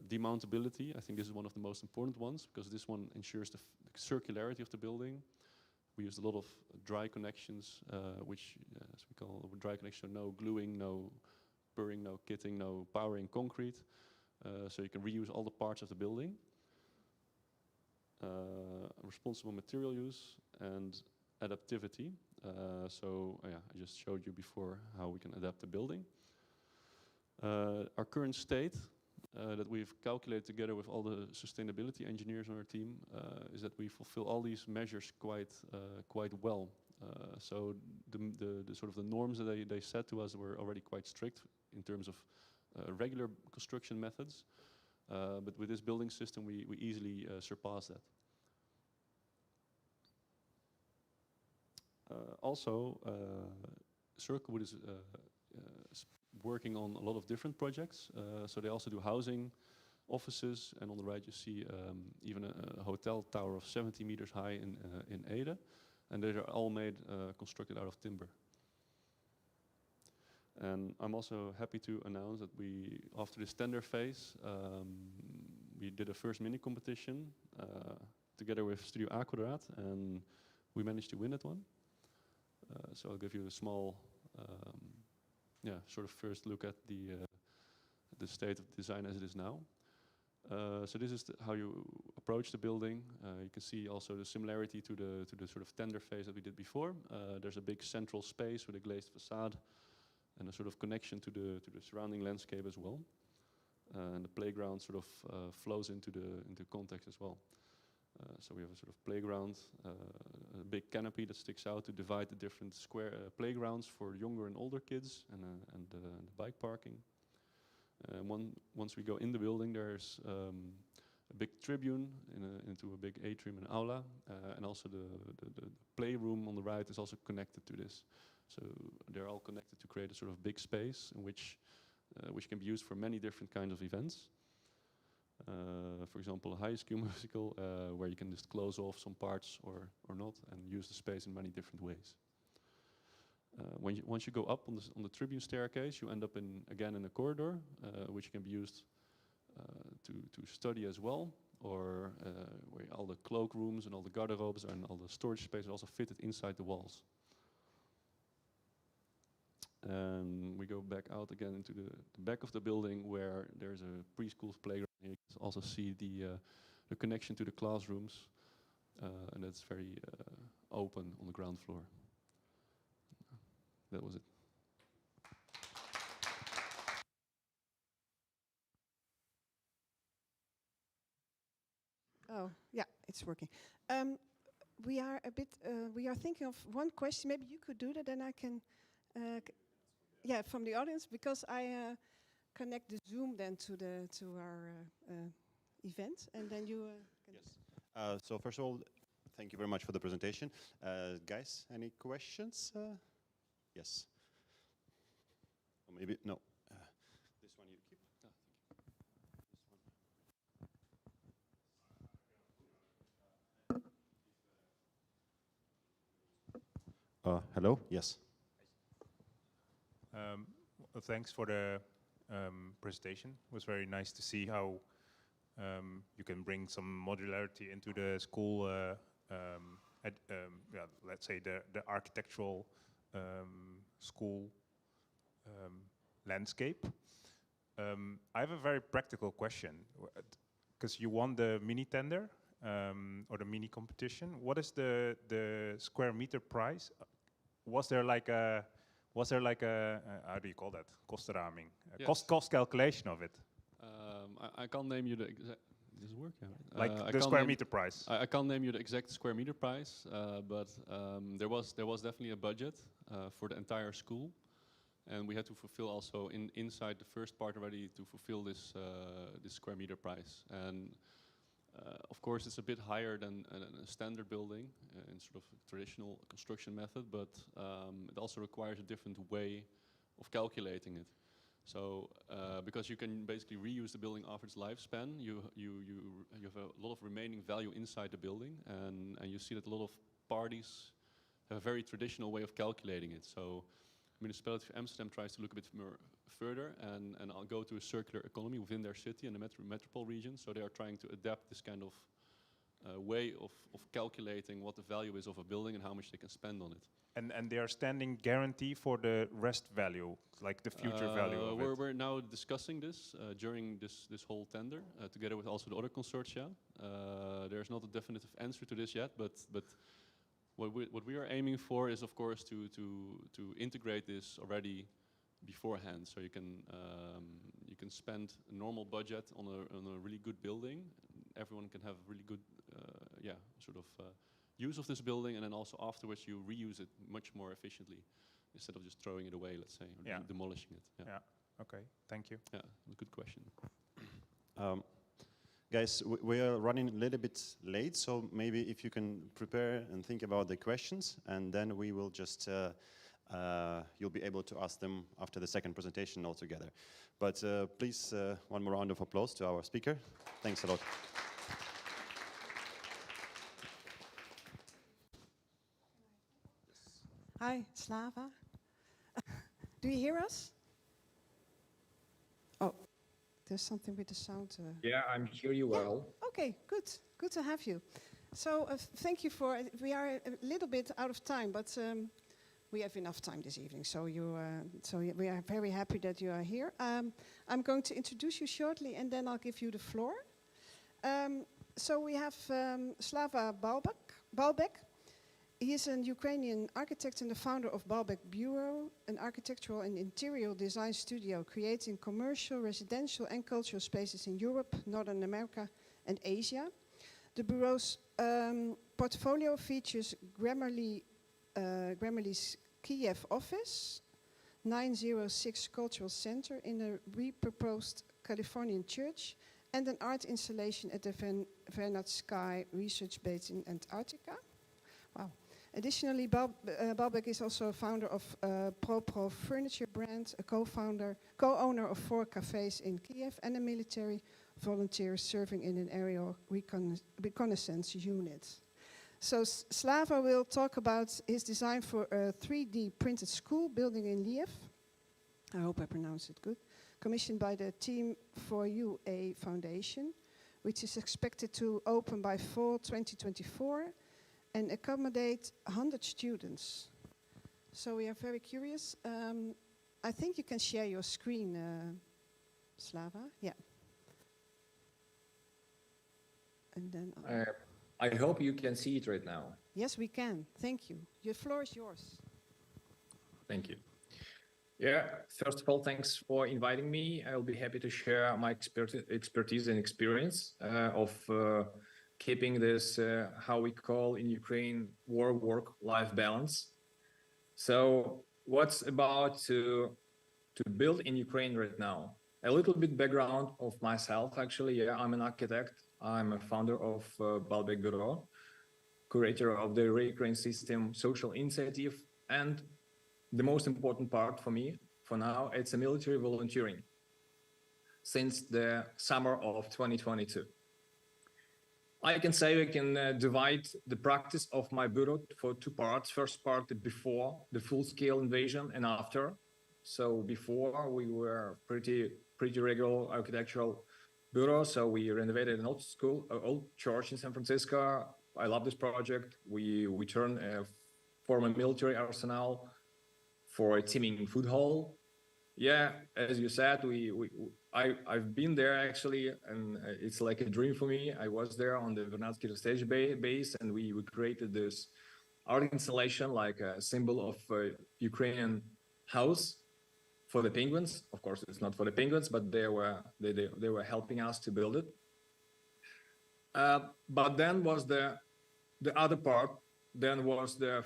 Speaker 3: Demountability, I think this is one of the most important ones, because this one ensures the circularity of the building. We used a lot of dry connections, which, as we call dry connection, no gluing, no burring, no kitting, no powering concrete. So you can reuse all the parts of the building. Responsible material use and adaptivity. I just showed you before how we can adapt the building. Our current state that we've calculated together with all the sustainability engineers on our team is that we fulfill all these measures quite well. So the sort of the norms that they set to us were already quite strict in terms of regular construction methods. But with this building system, we easily surpass that. Also, Circlewood is working on a lot of different projects. So they also do housing, offices, and on the right you see even a hotel tower of 70 meters high in Ede. And they are all constructed out of timber. And I'm also happy to announce that after this tender phase, we did a first mini competition together with Studio A Quadraat, and we managed to win that one. So I'll give you a small, sort of first look at the state of design as it is now. So this is how you approach the building. You can see also the similarity to the sort of tender phase that we did before. There's a big central space with a glazed facade and a sort of connection to the surrounding landscape as well. And the playground sort of flows into context as well. So we have a sort of playground, a big canopy that sticks out to divide the different square playgrounds for younger and older kids, and the bike parking. Once we go in the building, there's a big tribune into a big atrium and aula, and also the playroom on the right is also connected to this. So they're all connected to create a sort of big space in which can be used for many different kinds of events. For example, a High School Musical, where you can just close off some parts or not, and use the space in many different ways. Once you go up on the tribune staircase, you end up again in a corridor, which can be used to study as well, or where all the cloakrooms and all the garderobes and all the storage space are also fitted inside the walls. And we go back out again into the back of the building, where there's a preschool playground. Here you can also see the connection to the classrooms, and that's very open on the ground floor. That was it.
Speaker 1: Oh, yeah, it's working. We are a bit. We are thinking of one question. Maybe you could do that, and I can. Yeah, from the audience, because I connect the Zoom then to our event, and then you.
Speaker 2: Yes. So first of all, thank you very much for the presentation, guys. Any questions? Yes. Or maybe no. This one you keep.
Speaker 3: Ah,
Speaker 2: This one. Hello. Yes.
Speaker 4: Well, thanks for the presentation. It was very nice to see how you can bring some modularity into the school, yeah, let's say the architectural school landscape. I have a very practical question, because you won the mini tender or the mini competition. What is the square meter price? Was there like a how do you call that? Kostenraming,
Speaker 3: Yes.
Speaker 4: cost calculation of it,
Speaker 3: I can't name you the exact. Does it work? Yeah.
Speaker 4: like
Speaker 3: I
Speaker 4: the
Speaker 3: can't
Speaker 4: square
Speaker 3: name-
Speaker 4: meter price.
Speaker 3: I can't name you the exact square meter price, but there was definitely a budget for the entire school, and we had to fulfill also inside the first part already to fulfill this square meter price. And of course, it's a bit higher than a standard building in sort of traditional construction method, but it also requires a different way of calculating it. So because you can basically reuse the building after its lifespan, you have a lot of remaining value inside the building, and you see that a lot of parties have a very traditional way of calculating it. So municipality of Amsterdam tries to look a bit more further and I'll go to a circular economy within their city and the metropole region. So they are trying to adapt this kind of way of calculating what the value is of a building and how much they can spend on it.
Speaker 4: And they are standing guarantee for the rest value, like the future value of it.
Speaker 3: We're now discussing this during this whole tender together with also the other consortia. There's not a definitive answer to this yet, but what we are aiming for is, of course, to integrate this already beforehand, so you can spend a normal budget on a really good building. Everyone can have really good use of this building, and then also afterwards you reuse it much more efficiently instead of just throwing it away, let's say, or demolishing it.
Speaker 4: Yeah. Okay. Thank you.
Speaker 3: Yeah, good question.
Speaker 2: Guys, we are running a little bit late, so maybe if you can prepare and think about the questions, and then we will just, you'll be able to ask them after the second presentation altogether. But please, one more round of applause to our speaker. Thanks a lot.
Speaker 1: Hi, Slava. Do you hear us? Oh, there's something with the sound.
Speaker 5: Yeah, I'm hear you well.
Speaker 1: Okay, good. Good to have you. So thank you for. We are a little bit out of time, but we have enough time this evening. So we are very happy that you are here. I'm going to introduce you shortly, and then I'll give you the floor. So we have Slava Balbek. He is a Ukrainian architect and the founder of Balbek Bureau, an architectural and interior design studio creating commercial, residential and cultural spaces in Europe, Northern America and Asia. The Bureau's portfolio features Grammarly's Kiev office, 906 Cultural Center in a repurposed Californian church, and an art installation at the Vernadskaya Research Base in Antarctica. Wow. Additionally, Balbek is also a founder of ProPro furniture brand, a co-owner of 4 cafes in Kiev, and a military volunteer serving in an aerial reconnaissance unit. So Slava will talk about his design for a 3D printed school building in Lviv. I hope I pronounced it good. Commissioned by the Team for UA Foundation, which is expected to open by fall 2024 and accommodate 100 students. So we are very curious. I think you can share your screen, Slava. Yeah. And then
Speaker 5: I hope you can see it right now.
Speaker 1: yes, we can. Thank you. The floor is yours.
Speaker 5: Thank you. Yeah, first of all, thanks for inviting me. I'll be happy to share my expertise and experience of keeping this, how we call in Ukraine, work-life balance. So what's about to build in Ukraine right now? A little bit background of myself, actually. Yeah, I'm an architect. I'm a founder of Balbek Bureau, curator of the Ukraine System Social Initiative, and the most important part for me, for now, it's a military volunteering since the summer of 2022. I can say we can divide the practice of my bureau for 2 parts. First part, before the full-scale invasion and after. So before, we were pretty regular architectural bureau. So we renovated an old church in San Francisco. I love this project. We turned a former military arsenal for a teeming food hall. Yeah, as you said, I've been there actually, and it's like a dream for me. I was there on the Vernadsky stage base, and we created this art installation, like a symbol of a Ukrainian house for the penguins. Of course, it's not for the penguins, but they were helping us to build it. But then was the other part. Then was the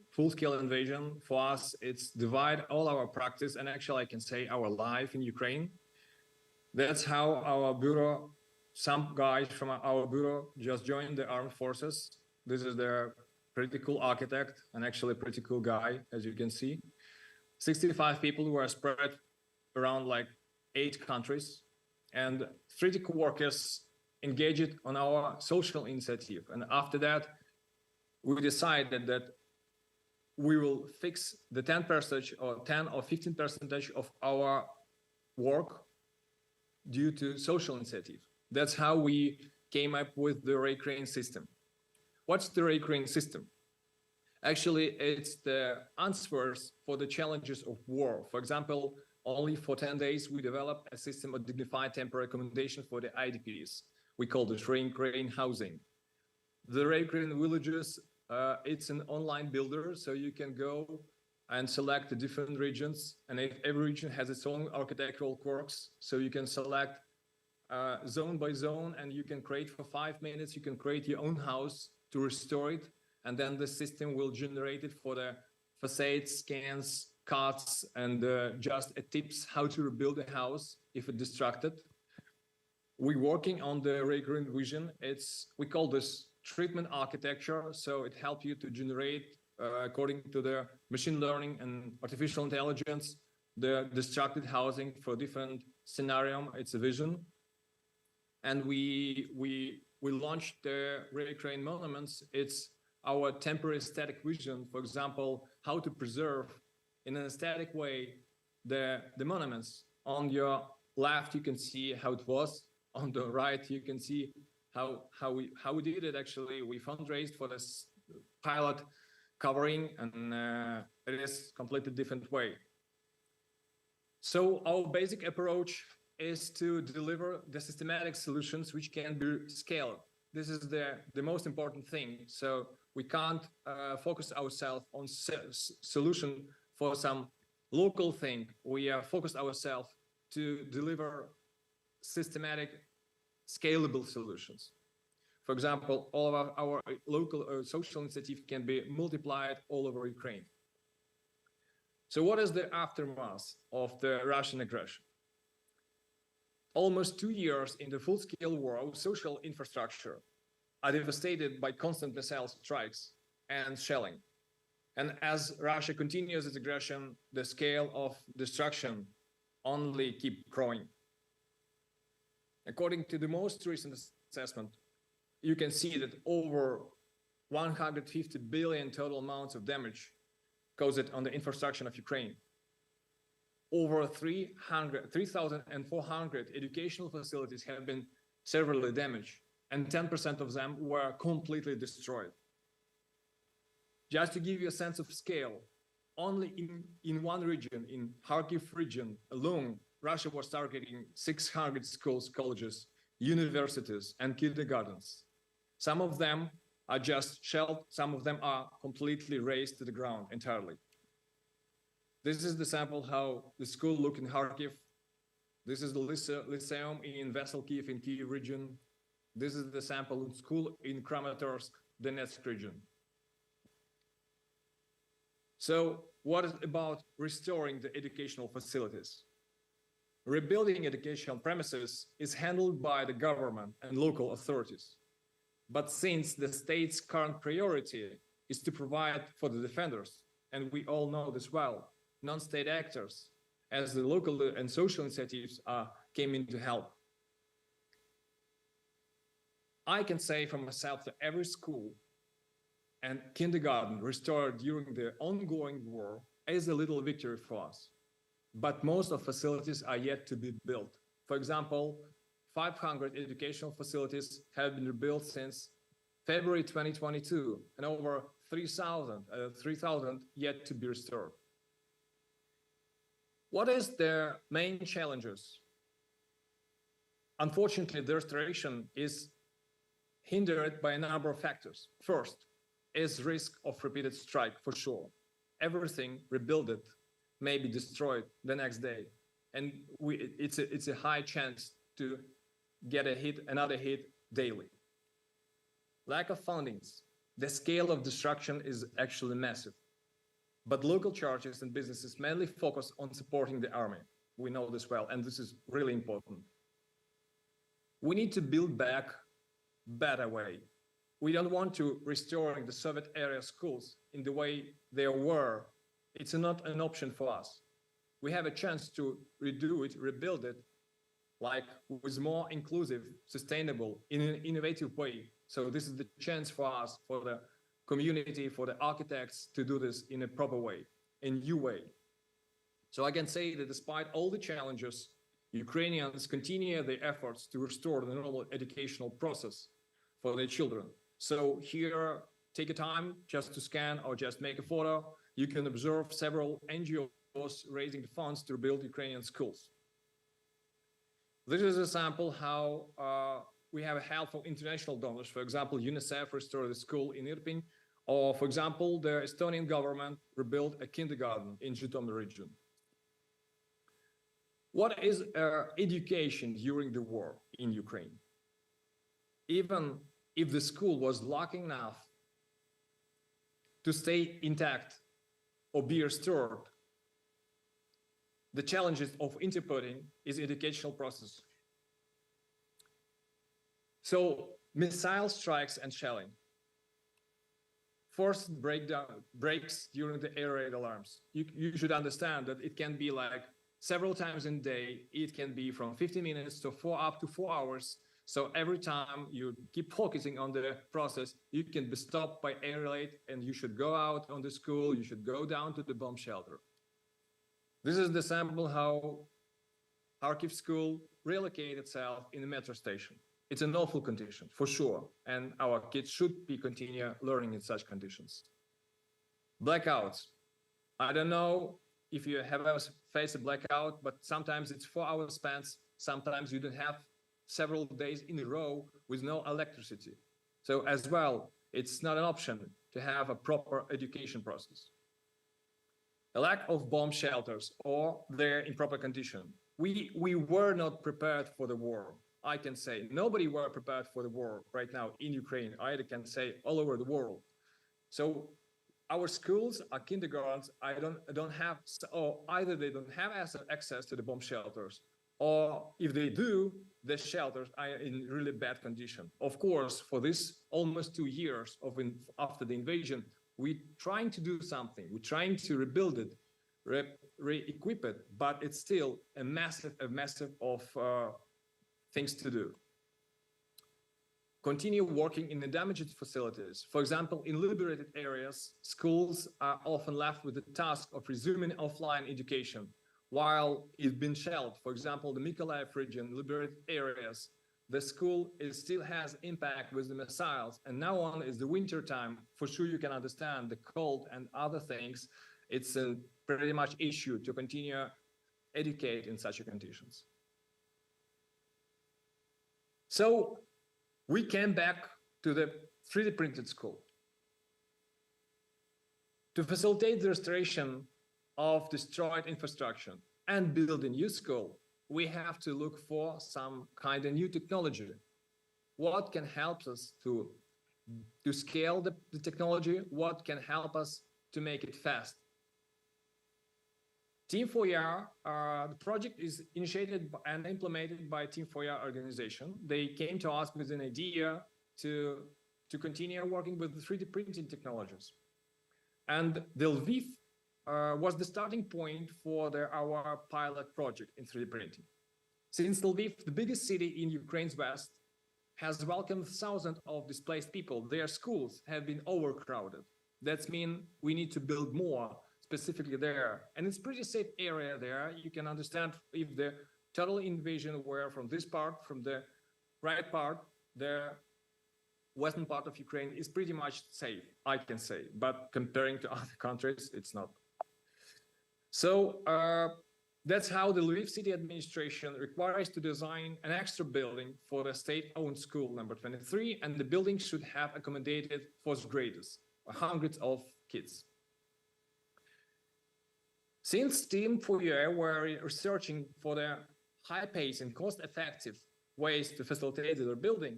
Speaker 5: full-scale invasion. For us, it's divide all our practice, and actually I can say our life in Ukraine. That's how our bureau, some guys from our bureau just joined the armed forces. This is the pretty cool architect, and actually a pretty cool guy, as you can see. 65 people who are spread around like 8 countries, and 30 co-workers engaged on our social initiative. And after that, we decided that we will fix the 10% or 10 or 15% of our work due to social initiative. That's how we came up with the Ukraine system. What's the Ukraine system? Actually, it's the answers for the challenges of war. For example, only for 10 days, we developed a system of dignified temporary accommodation for the IDPs. We call this Ukraine housing. The Ukraine villages, it's an online builder, so you can go and select the different regions, and every region has its own architectural quirks, so you can select zone by zone, and you can create for 5 minutes, you can create your own house to restore it, and then the system will generate it for the facades, scans, cuts, and just tips how to rebuild a house if it's destructed. We're working on the Ukraine vision. We call this treatment architecture, so it helps you to generate, according to the machine learning and artificial intelligence, the destructed housing for different scenario. It's a vision, and we launched the Ukraine monuments. It's our temporary static vision. For example, how to preserve in an aesthetic way the monuments. On your left, you can see how it was. On the right, you can see how we did it. Actually, we fundraised for this pilot covering, and it is completely different way. So our basic approach is to deliver the systematic solutions which can be scaled. This is the most important thing. So we can't focus ourselves on solution for some local thing. We focus ourselves to deliver systematic, scalable solutions. For example, all of our local social initiative can be multiplied all over Ukraine. So what is the aftermath of the Russian aggression? Almost 2 years in the full-scale war, our social infrastructure are devastated by constant missile strikes and shelling. And as Russia continues its aggression, the scale of destruction only keeps growing. According to the most recent assessment, you can see that over 150 billion total amounts of damage caused on the infrastructure of Ukraine. Over 3,400 educational facilities have been severely damaged, and 10% of them were completely destroyed. Just to give you a sense of scale, only in one region, in Kharkiv region alone, Russia was targeting 600 schools, colleges, universities, and kindergartens. Some of them are just shelled, some of them are completely razed to the ground entirely. This is the sample how the school looked in Kharkiv. This is the Lyceum in Veselkiv in Kyiv region. This is the sample of school in Kramatorsk, Donetsk region. So what is about restoring the educational facilities? Rebuilding educational premises is handled by the government and local authorities. But since the state's current priority is to provide for the defenders, and we all know this well, non-state actors, as the local and social initiatives came in to help. I can say for myself that every school and kindergarten restored during the ongoing war is a little victory for us. But most of facilities are yet to be built. For example, 500 educational facilities have been rebuilt since February 2022, and over 3,000 yet to be restored. What is their main challenges? Unfortunately, the restoration is hindered by a number of factors. First is risk of repeated strike, for sure. Everything rebuilt may be destroyed the next day, and it's a high chance to get another hit daily. Lack of fundings. The scale of destruction is actually massive. But local churches and businesses mainly focus on supporting the army. We know this well, and this is really important. We need to build back better way. We don't want to restore the Soviet era schools in the way they were. It's not an option for us. We have a chance to redo it, rebuild it, like with more inclusive, sustainable, in an innovative way. So this is the chance for us, for the community, for the architects to do this in a proper way, a new way. So I can say that despite all the challenges, Ukrainians continue their efforts to restore the normal educational process for their children. So here, take a time just to scan or just make a photo. You can observe several NGOs raising the funds to rebuild Ukrainian schools. This is a sample how we have help from international donors. For example, UNICEF restored a school in Irpin, or for example, the Estonian government rebuilt a kindergarten in Zhytomyr region. What is education during the war in Ukraine? Even if the school was lucky enough to stay intact or be restored, the challenges of interpreting is educational process. So missile strikes and shelling. Forced breaks during the air raid alarms. You should understand that it can be like several times in a day. It can be from 50 minutes to up to 4 hours. So every time you keep focusing on the process, you can be stopped by air raid, and you should go out on the school, you should go down to the bomb shelter. This is the sample how Kharkiv school relocated itself in the metro station. It's an awful condition, for sure, and our kids should continue learning in such conditions. Blackouts. I don't know if you have ever faced a blackout, but sometimes it's 4-hour spans, sometimes you don't have several days in a row with no electricity. So as well, it's not an option to have a proper education process. A lack of bomb shelters or they're in proper condition. We were not prepared for the war. I can say nobody were prepared for the war right now in Ukraine. I can say all over the world. So our schools, our kindergartens, I don't have, or either they don't have access to the bomb shelters, or if they do, the shelters are in really bad condition. Of course, for this almost 2 years after the invasion, we're trying to do something. We're trying to rebuild it, re-equip it, but it's still a massive of things to do. Continue working in the damaged facilities. For example, in liberated areas, schools are often left with the task of resuming offline education while it's been shelled. For example, the Mykolaiv region, liberated areas, the school still has impact with the missiles, and now on is the winter time. For sure, you can understand the cold and other things. It's a pretty much issue to continue educate in such conditions. So we came back to the 3D printed school. To facilitate the restoration of destroyed infrastructure and build a new school, we have to look for some kind of new technology. What can help us to scale the technology? What can help us to make it fast? Team 4YAR, the project is initiated and implemented by Team 4YAR organization. They came to us with an idea to continue working with the 3D printing technologies. And the Lviv was the starting point for our pilot project in 3D printing. Since Lviv, the biggest city in Ukraine's west, has welcomed thousands of displaced people, their schools have been overcrowded. That means we need to build more specifically there. And it's pretty safe area there. You can understand if the total invasion were from this part, from the right part, the western part of Ukraine is pretty much safe, I can say. But comparing to other countries, it's not. So that's how the Lviv city administration requires to design an extra building for the state-owned school number 23, and the building should have accommodated first graders, hundreds of kids. Since Team 4YAR were researching for the high pace and cost-effective ways to facilitate their building,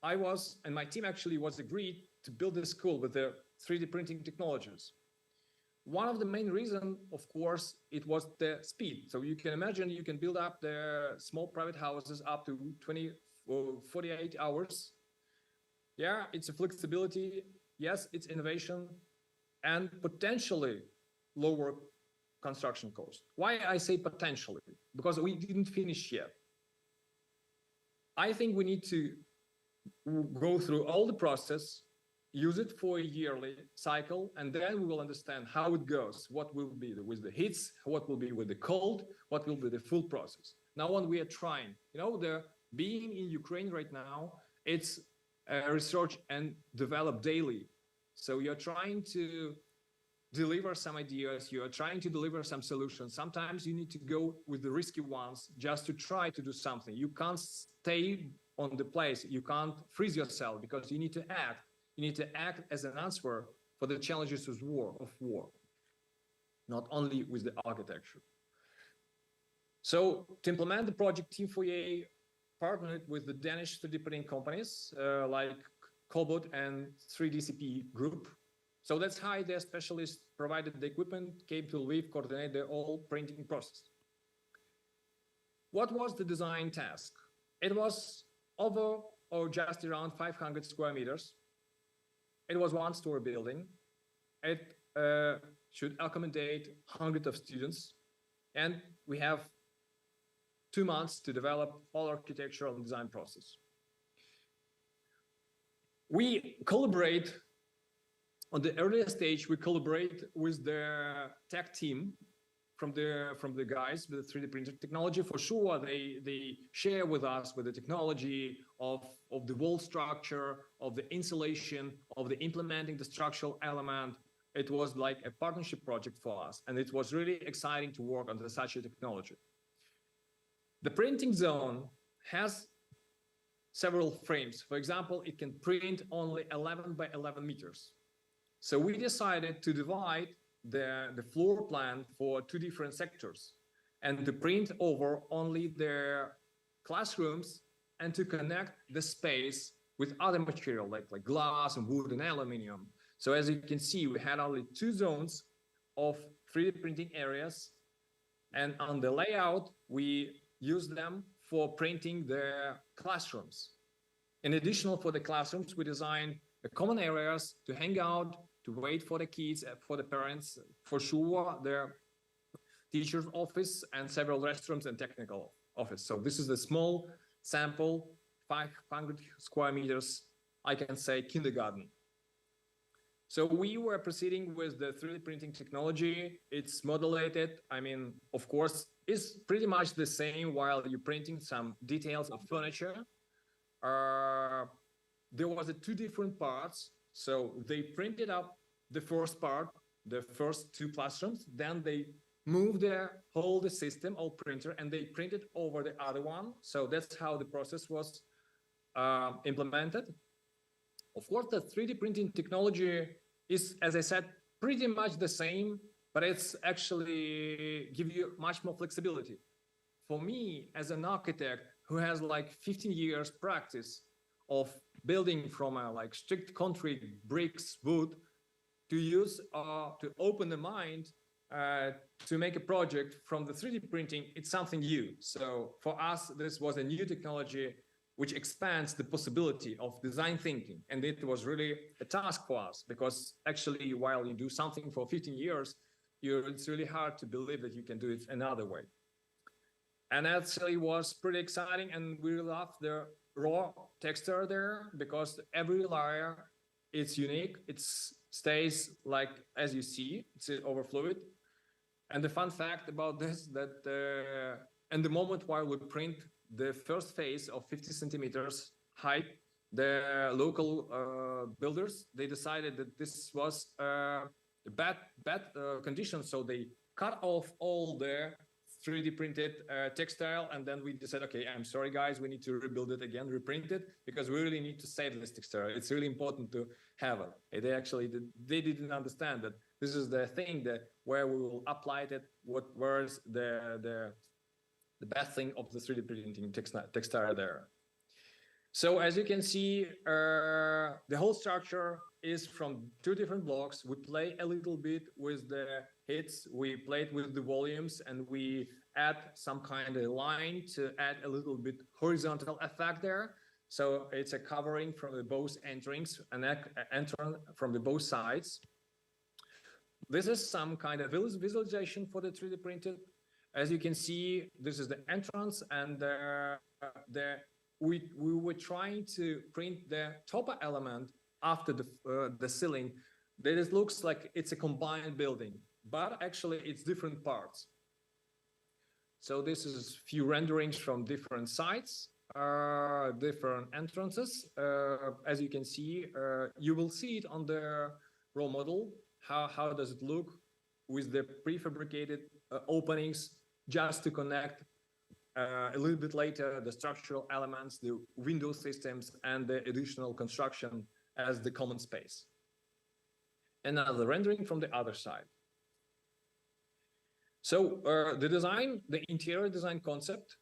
Speaker 5: I was, and my team actually was agreed to build the school with the 3D printing technologies. One of the main reasons, of course, it was the speed. So you can imagine you can build up the small private houses up to 20 or 48 hours. Yeah, it's a flexibility. Yes, it's innovation and potentially lower construction cost. Why I say potentially? Because we didn't finish yet. I think we need to go through all the process, use it for a yearly cycle, and then we will understand how it goes, what will be with the hits, what will be with the cold, what will be the full process. Now on we are trying, the being in Ukraine right now, it's research and develop daily. So you're trying to deliver some ideas, you are trying to deliver some solutions. Sometimes you need to go with the risky ones just to try to do something. You can't stay on the place, you can't freeze yourself because you need to act. You need to act as an answer for the challenges of war, not only with the architecture. So to implement the project, Team 4YAR partnered with the Danish 3D printing companies like Cobot and 3DCP Group. So that's how their specialists provided the equipment, came to Lviv, coordinate the whole printing process. What was the design task? It was over or just around 500 square meters. It was one-story building. It should accommodate hundreds of students. And we have 2 months to develop all architectural and design process. We collaborate on the earlier stage. We collaborate with the tech team from the guys with the 3D printer technology. For sure, they share with us with the technology of the wall structure, of the insulation, of the implementing the structural element. It was like a partnership project for us, and it was really exciting to work on such a technology. The printing zone has several frames. For example, it can print only 11 by 11 meters. So we decided to divide the floor plan for 2 different sectors and to print over only the classrooms and to connect the space with other material like glass and wood and aluminum. So as you can see, we had only 2 zones of 3D printing areas, and on the layout, we use them for printing the classrooms. In addition, for the classrooms, we designed the common areas to hang out, to wait for the kids, for the parents, for sure, their teacher's office, and several restrooms and technical office. So this is a small sample, 500 square meters, I can say kindergarten. So we were proceeding with the 3D printing technology. It's modulated. I mean, of course, it's pretty much the same while you're printing some details of furniture. There was 2 different parts. So they printed up the first part, the first 2 classrooms, then they moved the whole system, all printer, and they printed over the other one. So that's how the process was implemented. Of course, the 3D printing technology is, as I said, pretty much the same, but it's actually give you much more flexibility. For me, as an architect who has like 15 years practice of building from a like strict concrete, bricks, wood, to use to open the mind to make a project from the 3D printing, it's something new. So for us, this was a new technology which expands the possibility of design thinking. And it was really a task for us, because actually, while you do something for 15 years, it's really hard to believe that you can do it another way. And actually was pretty exciting, and we love the raw texture there, because every layer is unique. It stays like, as you see, it's over fluid. And the fun fact about this, that in the moment while we print the first phase of 50 centimeters height, the local builders, they decided that this was a bad condition. So they cut off all the 3D printed textile. And then we decided, okay, I'm sorry, guys, we need to rebuild it again, reprint it, because we really need to save this textile. It's really important to have it. They didn't understand that this is the thing that where we will apply it, where's the best thing of the 3D printing textile there. So as you can see, the whole structure is from 2 different blocks. We play a little bit with the hits, we played with the volumes, and we add some kind of line to add a little bit horizontal effect there. So it's a covering from the both entrings, and entrance from the both sides. This is some kind of visualization for the 3D printed. As you can see, this is the entrance, and we were trying to print the top element after the ceiling. That it looks like it's a combined building, but actually it's different parts. So this is few renderings from different sides, different entrances. As you can see, you will see it on the raw model. How does it look with the prefabricated openings, just to connect a little bit later the structural elements, the window systems, and the additional construction as the common space. Another rendering from the other side. So the interior design concept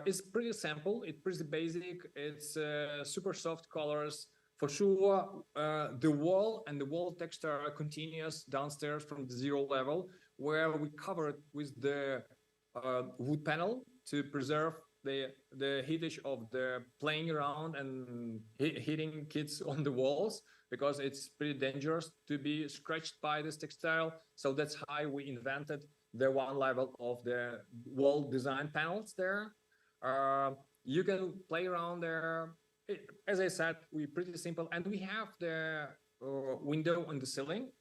Speaker 5: is pretty simple. It's pretty basic. It's super soft colors. For sure, the wall and the wall texture continues downstairs from the 0 level, where we cover it with the wood panel to preserve the heatage of the playing around and hitting kids on the walls, because it's pretty dangerous to be scratched by this textile. So that's how we invented the 1 level of the wall design panels there. You can play around there. As I said, we're pretty simple, and we have the window on the ceiling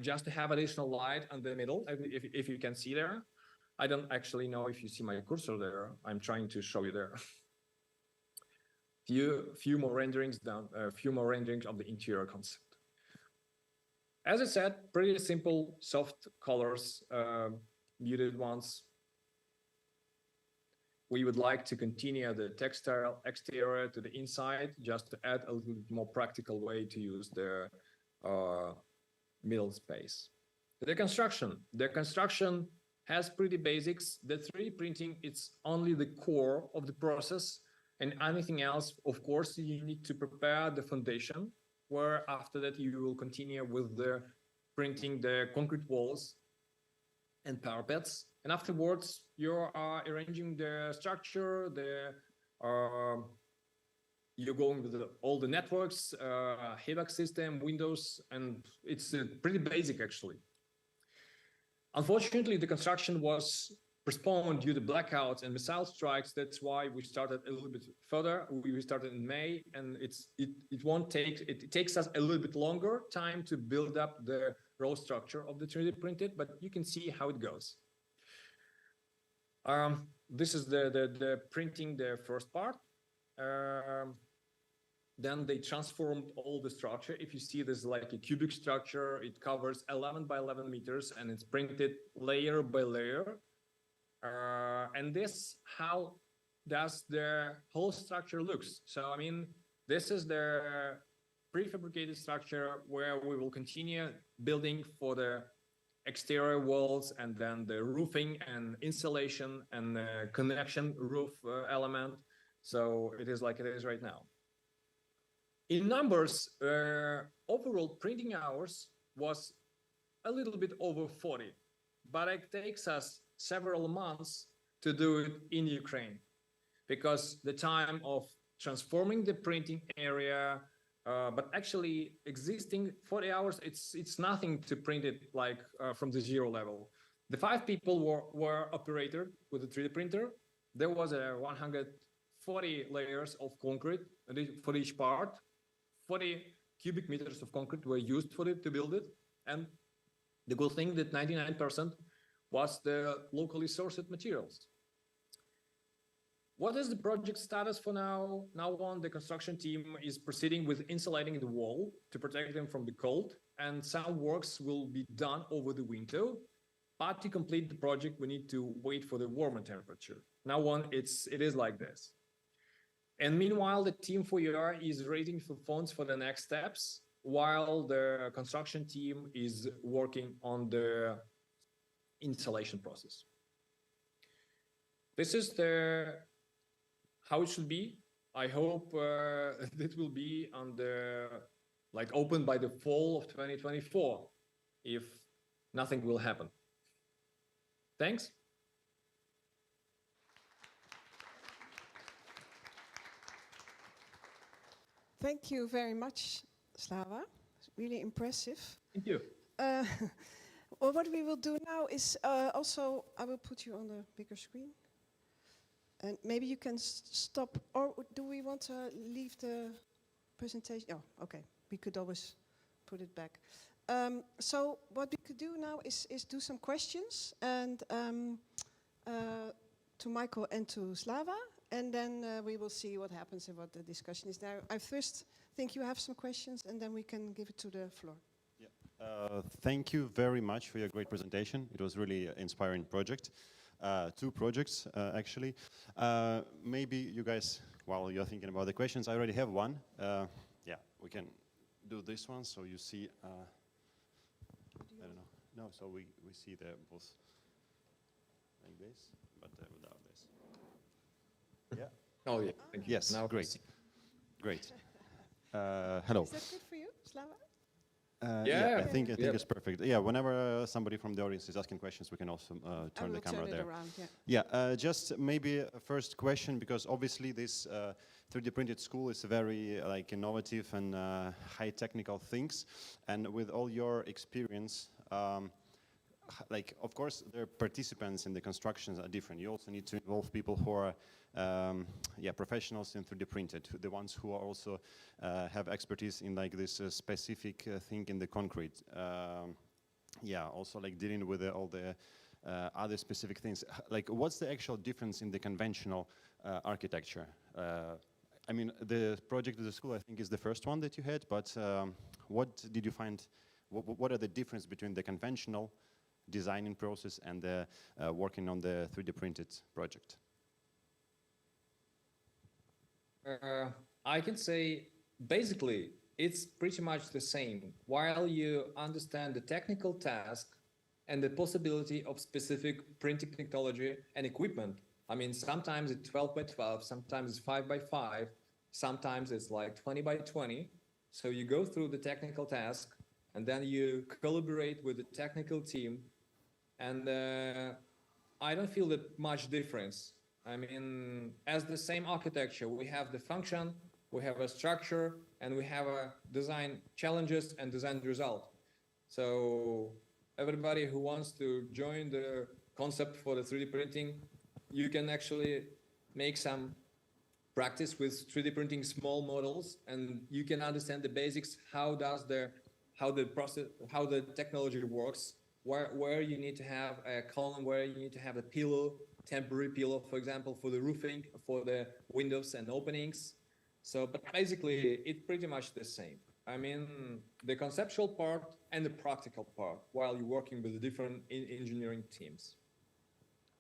Speaker 5: just to have additional light on the middle, if you can see there. I don't actually know if you see my cursor there. I'm trying to show you there. few more renderings down, few more renderings of the interior concept. As I said, pretty simple, soft colors, muted ones. We would like to continue the textile exterior to the inside, just to add a little bit more practical way to use the middle space. The construction has pretty basics. The 3D printing, it's only the core of the process, and anything else, of course, you need to prepare the foundation, where after that you will continue with the printing the concrete walls and parapets, and afterwards you are arranging the structure, you're going with all the networks, HVAC system, windows, and it's pretty basic actually. Unfortunately, the construction was postponed due to blackouts and missile strikes. That's why we started a little bit further. We started in May, and it takes us a little bit longer time to build up the raw structure of the 3D printed, but you can see how it goes. This is the printing, the first part. Then they transformed all the structure. If you see, there's like a cubic structure. It covers 11 by 11 meters, and it's printed layer by layer. And this, how does the whole structure looks? So, I mean, this is the prefabricated structure where we will continue building for the exterior walls, and then the roofing and insulation and the connection roof element. So it is like it is right now. In numbers, overall printing hours was a little bit over 40, but it takes us several months to do it in Ukraine, because the time of transforming the printing area, but actually existing 40 hours, it's nothing to print it like from the zero level. The 5 people were operated with a 3D printer. There was a 140 layers of concrete for each part. 40 cubic meters of concrete were used for it to build it. And the good thing that 99% was the locally sourced materials. What is the project status for now? Now on, the construction team is proceeding with insulating the wall to protect them from the cold, and some works will be done over the winter. But to complete the project, we need to wait for the warmer temperature. Now on, it is like this. And meanwhile, the team for ER is raising for funds for the next steps, while the construction team is working on the installation process. This is how it should be. I hope it will be on open by the fall of 2024, if nothing will happen. Thanks.
Speaker 1: Thank you very much, Slava. It's really impressive.
Speaker 5: Thank you.
Speaker 1: Well, what we will do now is also, I will put you on the bigger screen. And maybe you can stop, or do we want to leave the presentation? Oh, okay. We could always put it back. So what we could do now is do some questions, and to Michael and to Slava. And then we will see what happens and what the discussion is there. I first think you have some questions, and then we can give it to the floor.
Speaker 2: Yeah. Thank you very much for your great presentation. It was really an inspiring project. 2 projects, actually. Maybe you guys, while you're thinking about the questions, I already have one. Yeah, we can do this one, so you see, I don't know. No, so we see the both like this, but without this. Yeah.
Speaker 5: Oh, yeah. Thank you.
Speaker 2: Yes,
Speaker 5: now
Speaker 2: great. Great. Hello.
Speaker 1: Is that good for you, Slava?
Speaker 5: Yeah,
Speaker 2: I think
Speaker 5: yeah.
Speaker 2: it's perfect. Yeah, whenever somebody from the audience is asking questions, we can also turn the camera there.
Speaker 1: Around, yeah.
Speaker 2: Yeah, just maybe a first question, because obviously this 3D printed school is very innovative and high technical things, and with all your experience, of course, the participants in the constructions are different. You also need to involve people who are, professionals in 3D printed, the ones who are also have expertise in this specific thing in the concrete. Also dealing with all the other specific things. What's the actual difference in the conventional architecture? I mean, the project of the school, I think, is the first one that you had, but what did you find? What are the difference between the conventional designing process and the working on the 3D printed project?
Speaker 5: I can say basically it's pretty much the same. While you understand the technical task, and the possibility of specific printing technology and equipment. I mean, sometimes it's 12 by 12, sometimes it's 5 by 5, sometimes it's like 20 by 20. So you go through the technical task, and then you collaborate with the technical team, and I don't feel that much difference. I mean, as the same architecture, we have the function, we have a structure, and we have a design challenges and design result. So everybody who wants to join the concept for the 3D printing, you can actually make some practice with 3D printing small models, and you can understand the basics, how the technology works, where you need to have a column, where you need to have a pillow, temporary pillow, for example, for the roofing, for the windows and openings. So, but basically, it's pretty much the same. I mean, the conceptual part and the practical part while you're working with the different engineering teams.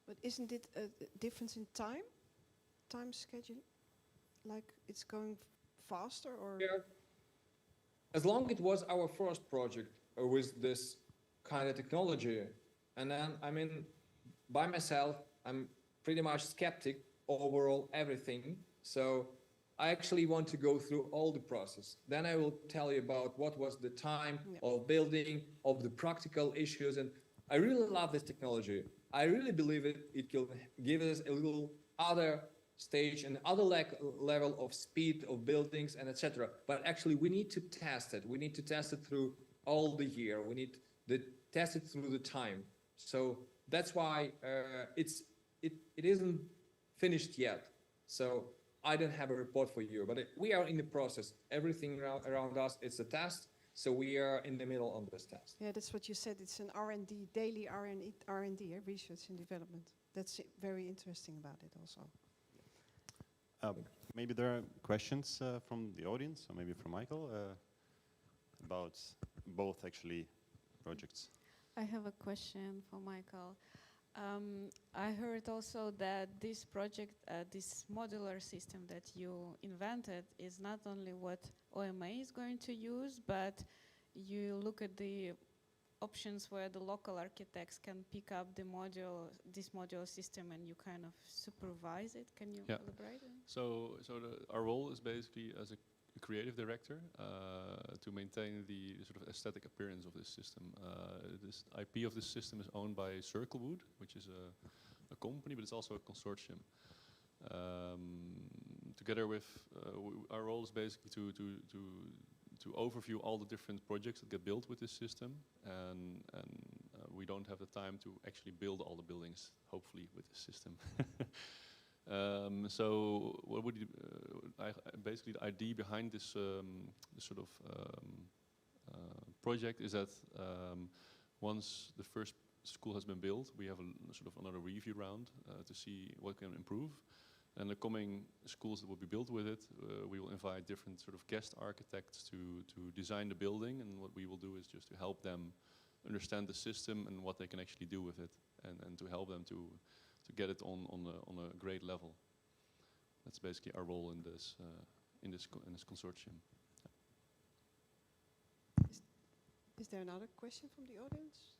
Speaker 1: But isn't it a difference in time schedule? Like it's going faster or?
Speaker 5: Yeah. As long it was our first project with this kind of technology, and then, I mean, by myself, I'm pretty much skeptic overall everything. So I actually want to go through all the process. Then I will tell you about what was the time of building, of the practical issues. And I really love this technology. I really believe it can give us a little other stage and other level of speed of buildings and etc. But actually we need to test it. We need to test it through all the year. We need to test it through the time. So that's why it isn't finished yet. So I don't have a report for you, but we are in the process. Everything around us, it's a test. So we are in the middle of this test.
Speaker 1: Yeah, that's what you said. It's an R&D, daily R&D, research and development. That's very interesting about it also.
Speaker 2: Maybe there are questions from the audience, or maybe from Michael, about both actually projects.
Speaker 6: I have a question for Michael. I heard also that this project, this modular system that you invented is not only what OMA is going to use, but you look at the options where the local architects can pick up this modular system, and you kind of supervise it. Can you elaborate?
Speaker 3: So our role is basically as a creative director to maintain the sort of aesthetic appearance of this system. This IP of this system is owned by Circlewood, which is a company, but it's also a consortium. Together with our role is basically to overview all the different projects that get built with this system, and we don't have the time to actually build all the buildings, hopefully, with this system. So what would you, basically the idea behind this sort of project is that once the first school has been built, we have a sort of another review round to see what can improve. And the coming schools that will be built with it, we will invite different sort of guest architects to design the building, and what we will do is just to help them understand the system and what they can actually do with it, and to help them to get it on a great level. That's basically our role in this consortium.
Speaker 1: Is there another question from the audience?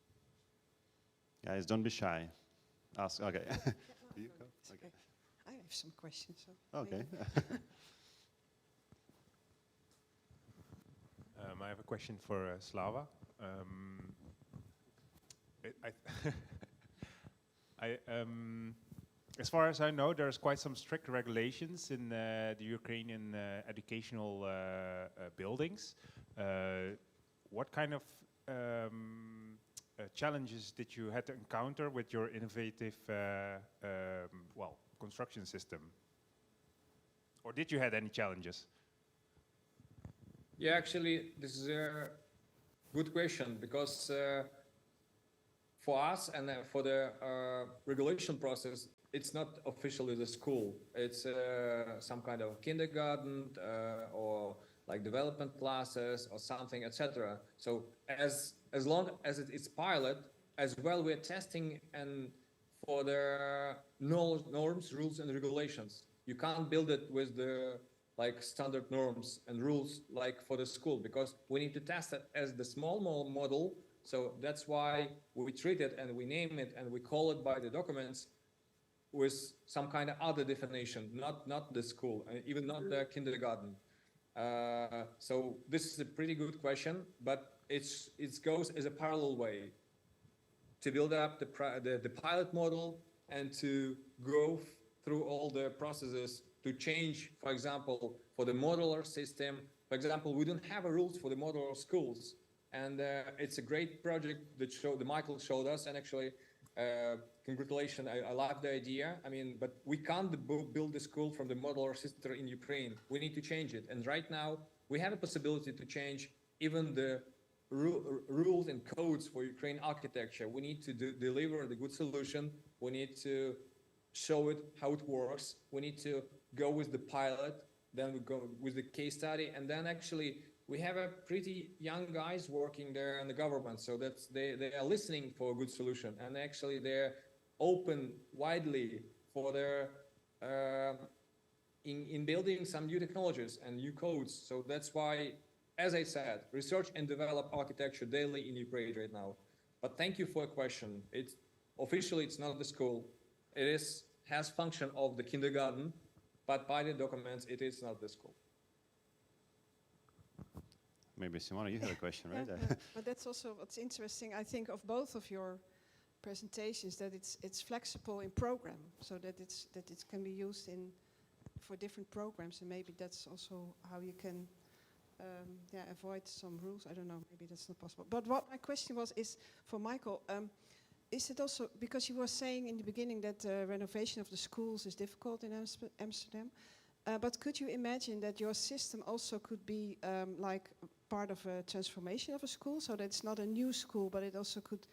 Speaker 2: Guys, don't be shy. Ask. Okay. Do you go? Okay.
Speaker 1: I have some questions. So
Speaker 2: Okay.
Speaker 4: I have a question for Slava. As far as I know, there's quite some strict regulations in the Ukrainian educational buildings. What kind of challenges did you have to encounter with your innovative, construction system? Or did you have any challenges?
Speaker 5: Yeah, actually, this is a good question, because for us and for the regulation process, it's not officially the school. It's some kind of kindergarten or like development classes or something, etc. So as long as it's pilot, as well, we're testing and for the norms, rules, and regulations. You can't build it with the like standard norms and rules like for the school, because we need to test it as the small model So that's why we treat it and we name it and we call it by the documents with some kind of other definition, not the school, even not the kindergarten. So this is a pretty good question, but it goes as a parallel way to build up the pilot model and to go through all the processes to change, for example, for the modular system. For example, we don't have a rules for the modular schools, and it's a great project that Michael showed us, and actually, congratulations, I like the idea. I mean, but we can't build the school from the modular system in Ukraine. We need to change it, and right now we have a possibility to change even the rules and codes for Ukraine architecture. We need to deliver the good solution. We need to show it how it works. We need to go with the pilot, then we go with the case study, and then actually we have a pretty young guys working there in the government, so that's they are listening for a good solution, and actually they're open widely for their in building some new technologies and new codes. So that's why, as I said, research and develop architecture daily in Ukraine right now. But thank you for a question. It's officially it's not the school. It has function of the kindergarten, but by the documents it is not the school.
Speaker 2: Maybe Simona, you have a question, right?
Speaker 1: But that's also what's interesting, I think, of both of your presentations, that it's flexible in program, so that it can be used for different programs, and maybe that's also how you can avoid some rules. I don't know, maybe that's not possible. But what my question is for Michael, is it also, because you were saying in the beginning that renovation of the schools is difficult in Amsterdam, but could you imagine that your system also could be like part of a transformation of a school, so that it's not a new school, but it also could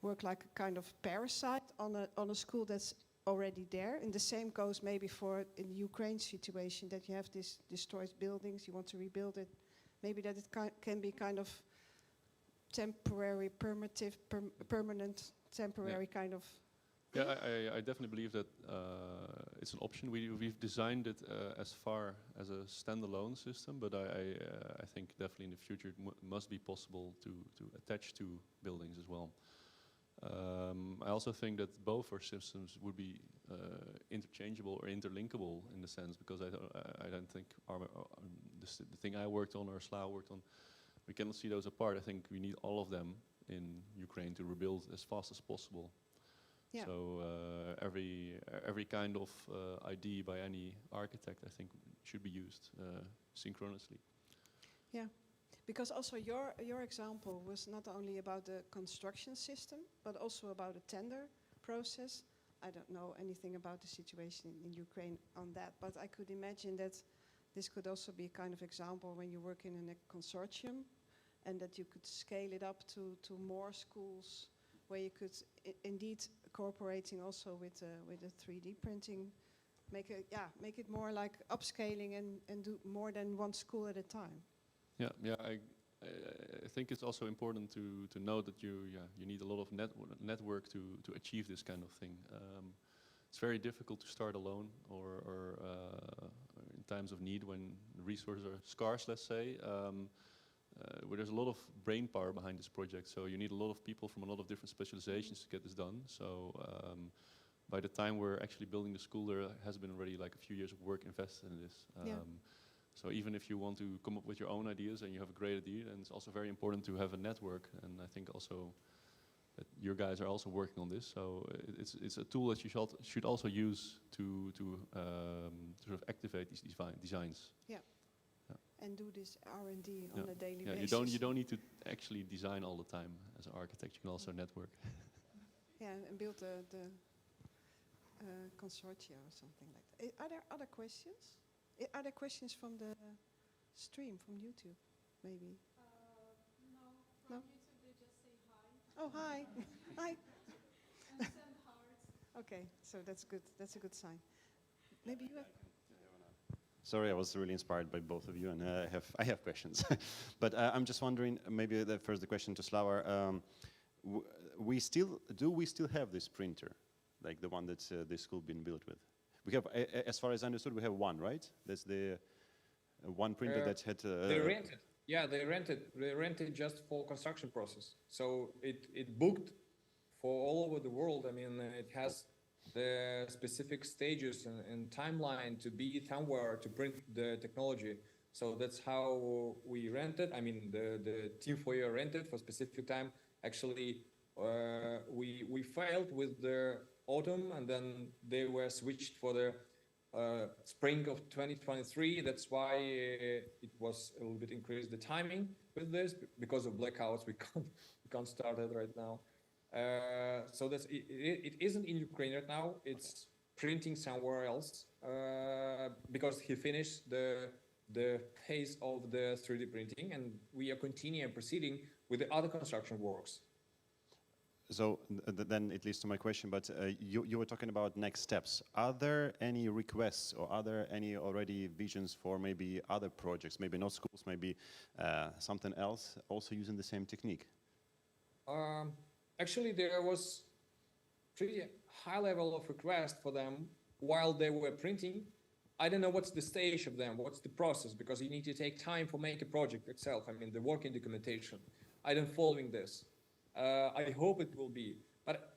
Speaker 1: work like a kind of parasite on a school that's already there? And the same goes maybe for in the Ukraine situation, that you have these destroyed buildings, you want to rebuild it. Maybe that it can be kind of temporary, permanent, temporary kind of.
Speaker 3: Yeah, I definitely believe that it's an option. We've designed it as far as a standalone system, but I think definitely in the future it must be possible to attach to buildings as well. I also think that both our systems would be interchangeable or interlinkable in the sense, because I don't think the thing I worked on or Slava worked on, we cannot see those apart. I think we need all of them in Ukraine to rebuild as fast as possible.
Speaker 1: Yeah.
Speaker 3: So every kind of idea by any architect, I think, should be used synchronously.
Speaker 1: Yeah, because also your example was not only about the construction system, but also about the tender process. I don't know anything about the situation in Ukraine on that, but I could imagine that this could also be a kind of example when you work in a consortium, and that you could scale it up to more schools, where you could indeed cooperating also with the 3D printing, make it more like upscaling and do more than one school at a time.
Speaker 3: Yeah. I think it's also important to know that you need a lot of network to achieve this kind of thing. It's very difficult to start alone, or in times of need when resources are scarce, let's say. Where there's a lot of brain power behind this project, so you need a lot of people from a lot of different specializations to get this done. So by the time we're actually building the school, there has been already like a few years of work invested in this. So even if you want to come up with your own ideas and you have a great idea, then it's also very important to have a network. And I think also that your guys are also working on this. So it's a tool that you should also use to sort of activate these designs.
Speaker 1: Yeah. And do this R&D on a daily basis.
Speaker 3: You don't need to actually design all the time as an architect. You can also network.
Speaker 1: Yeah, and build the consortia or something like that. Are there other questions? Are there questions from the stream, from YouTube, maybe? No, from YouTube they just say hi. Oh, hi. Hi. And send hearts. Okay, so that's good. That's a good sign. Maybe you have...
Speaker 2: Sorry, I was really inspired by both of you, and I have questions. But I'm just wondering, maybe the question to Slava. We still have this printer, like the one that this school been built with? We have, as far as I understood, we have one, right? That's the one printer that had.
Speaker 5: They rented. Yeah, they rented just for construction process. So it booked for all over the world. I mean, it has the specific stages and timeline to be somewhere to print the technology. So that's how we rented. I mean, the team for year rented for specific time. Actually, we failed with the autumn, and then they were switched for the spring of 2023. That's why it was a little bit increased the timing with this because of blackouts. We can't start it right now. So that's it isn't in Ukraine right now. It's printing somewhere else because he finished the phase of the 3D printing, and we are continuing proceeding with the other construction works.
Speaker 2: So then it leads to my question, but you were talking about next steps. Are there any requests or are there any already visions for maybe other projects, maybe not schools, maybe something else, also using the same technique?
Speaker 5: Actually, there was pretty high level of request for them while they were printing. I don't know what's the stage of them, what's the process, because you need to take time for make a project itself. I mean, the working documentation. I don't following this. I hope it will be, but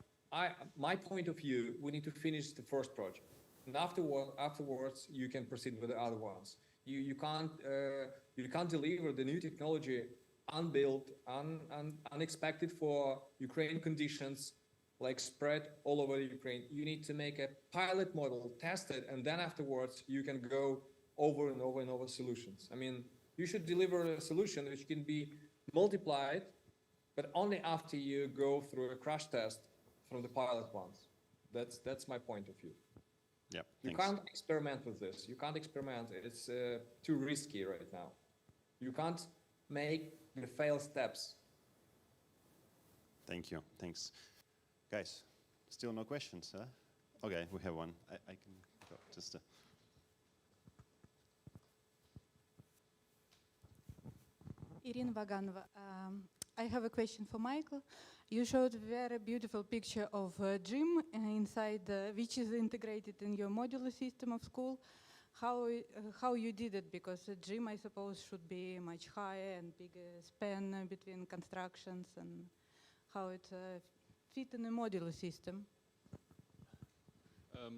Speaker 5: my point of view, we need to finish the first project, and afterwards you can proceed with the other ones. You can't deliver the new technology unbuilt, unexpected for Ukraine conditions, like spread all over Ukraine. You need to make a pilot model, test it, and then afterwards you can go over and over and over solutions. I mean, you should deliver a solution which can be multiplied, but only after you go through a crash test from the pilot ones. That's my point of view.
Speaker 2: Yeah,
Speaker 5: you can't experiment with this. You can't experiment. It's too risky right now. You can't make the fail steps.
Speaker 2: Thank you. Thanks. Guys, still no questions, huh? Okay, we have one. I can go just...
Speaker 7: Irina Vaganova. I have a question for Michael. You showed a very beautiful picture of a gym inside, which is integrated in your modular system of school. How you did it? Because a gym, I suppose, should be much higher and bigger span between constructions, and how it fit in a modular system.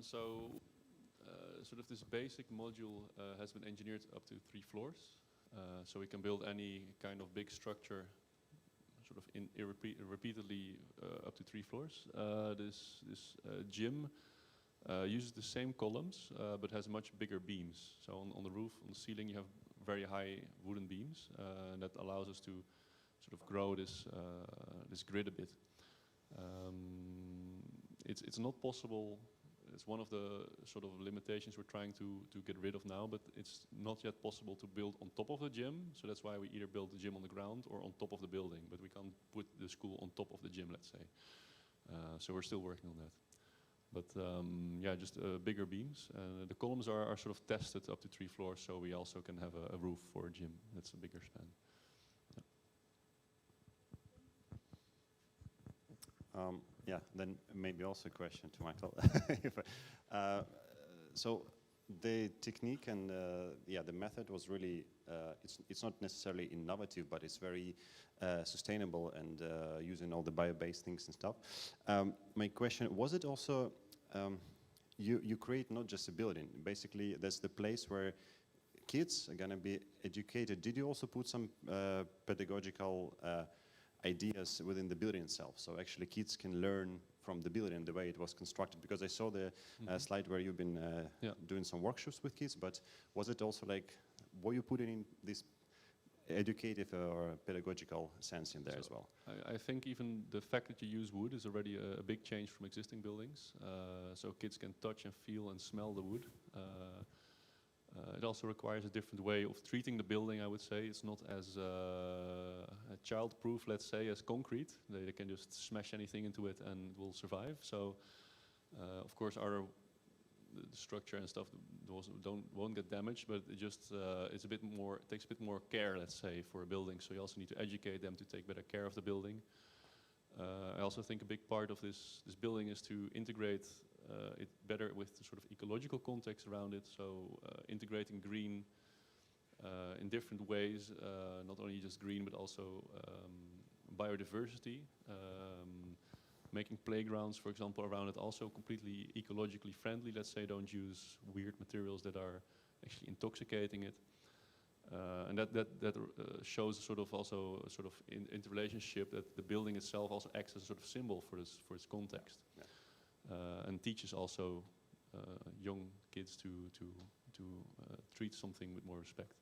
Speaker 3: Sort of this basic module has been engineered up to 3 floors. So we can build any kind of big structure sort of repeatedly up to 3 floors. This gym uses the same columns, but has much bigger beams. So on the roof, on the ceiling, you have very high wooden beams, and that allows us to sort of grow this grid a bit. It's not possible. It's one of the sort of limitations we're trying to get rid of now, but it's not yet possible to build on top of the gym. So that's why we either build the gym on the ground or on top of the building, but we can't put the school on top of the gym, let's say. So we're still working on that. But yeah, just bigger beams. The columns are sort of tested up to 3 floors, so we also can have a roof for a gym. That's a bigger span. Yeah.
Speaker 2: Yeah, then maybe also a question to Michael. So the technique and the method was really, it's not necessarily innovative, but it's very sustainable and using all the bio-based things and stuff. My question, was it also, you create not just a building, basically that's the place where kids are going to be educated. Did you also put some pedagogical ideas within the building itself, so actually kids can learn from the building the way it was constructed? Because I saw the slide where you've been doing some workshops with kids, but was it also like, were you putting in this educative or pedagogical sense in there as well?
Speaker 3: I think even the fact that you use wood is already a big change from existing buildings. So kids can touch and feel and smell the wood. It also requires a different way of treating the building, I would say. It's not as child-proof, let's say, as concrete. They can just smash anything into it and it will survive. So, of course, the structure and stuff won't get damaged, but it just it's a bit more. It takes a bit more care, let's say, for a building. So you also need to educate them to take better care of the building. I also think a big part of this building is to integrate it better with the sort of ecological context around it. So integrating green in different ways, not only just green but also biodiversity. Making playgrounds, for example, around it also completely ecologically friendly. Let's say don't use weird materials that are actually intoxicating it. And that shows sort of also a sort of interrelationship that the building itself also acts as a sort of symbol for its context, and teaches also young kids to treat something with more respect.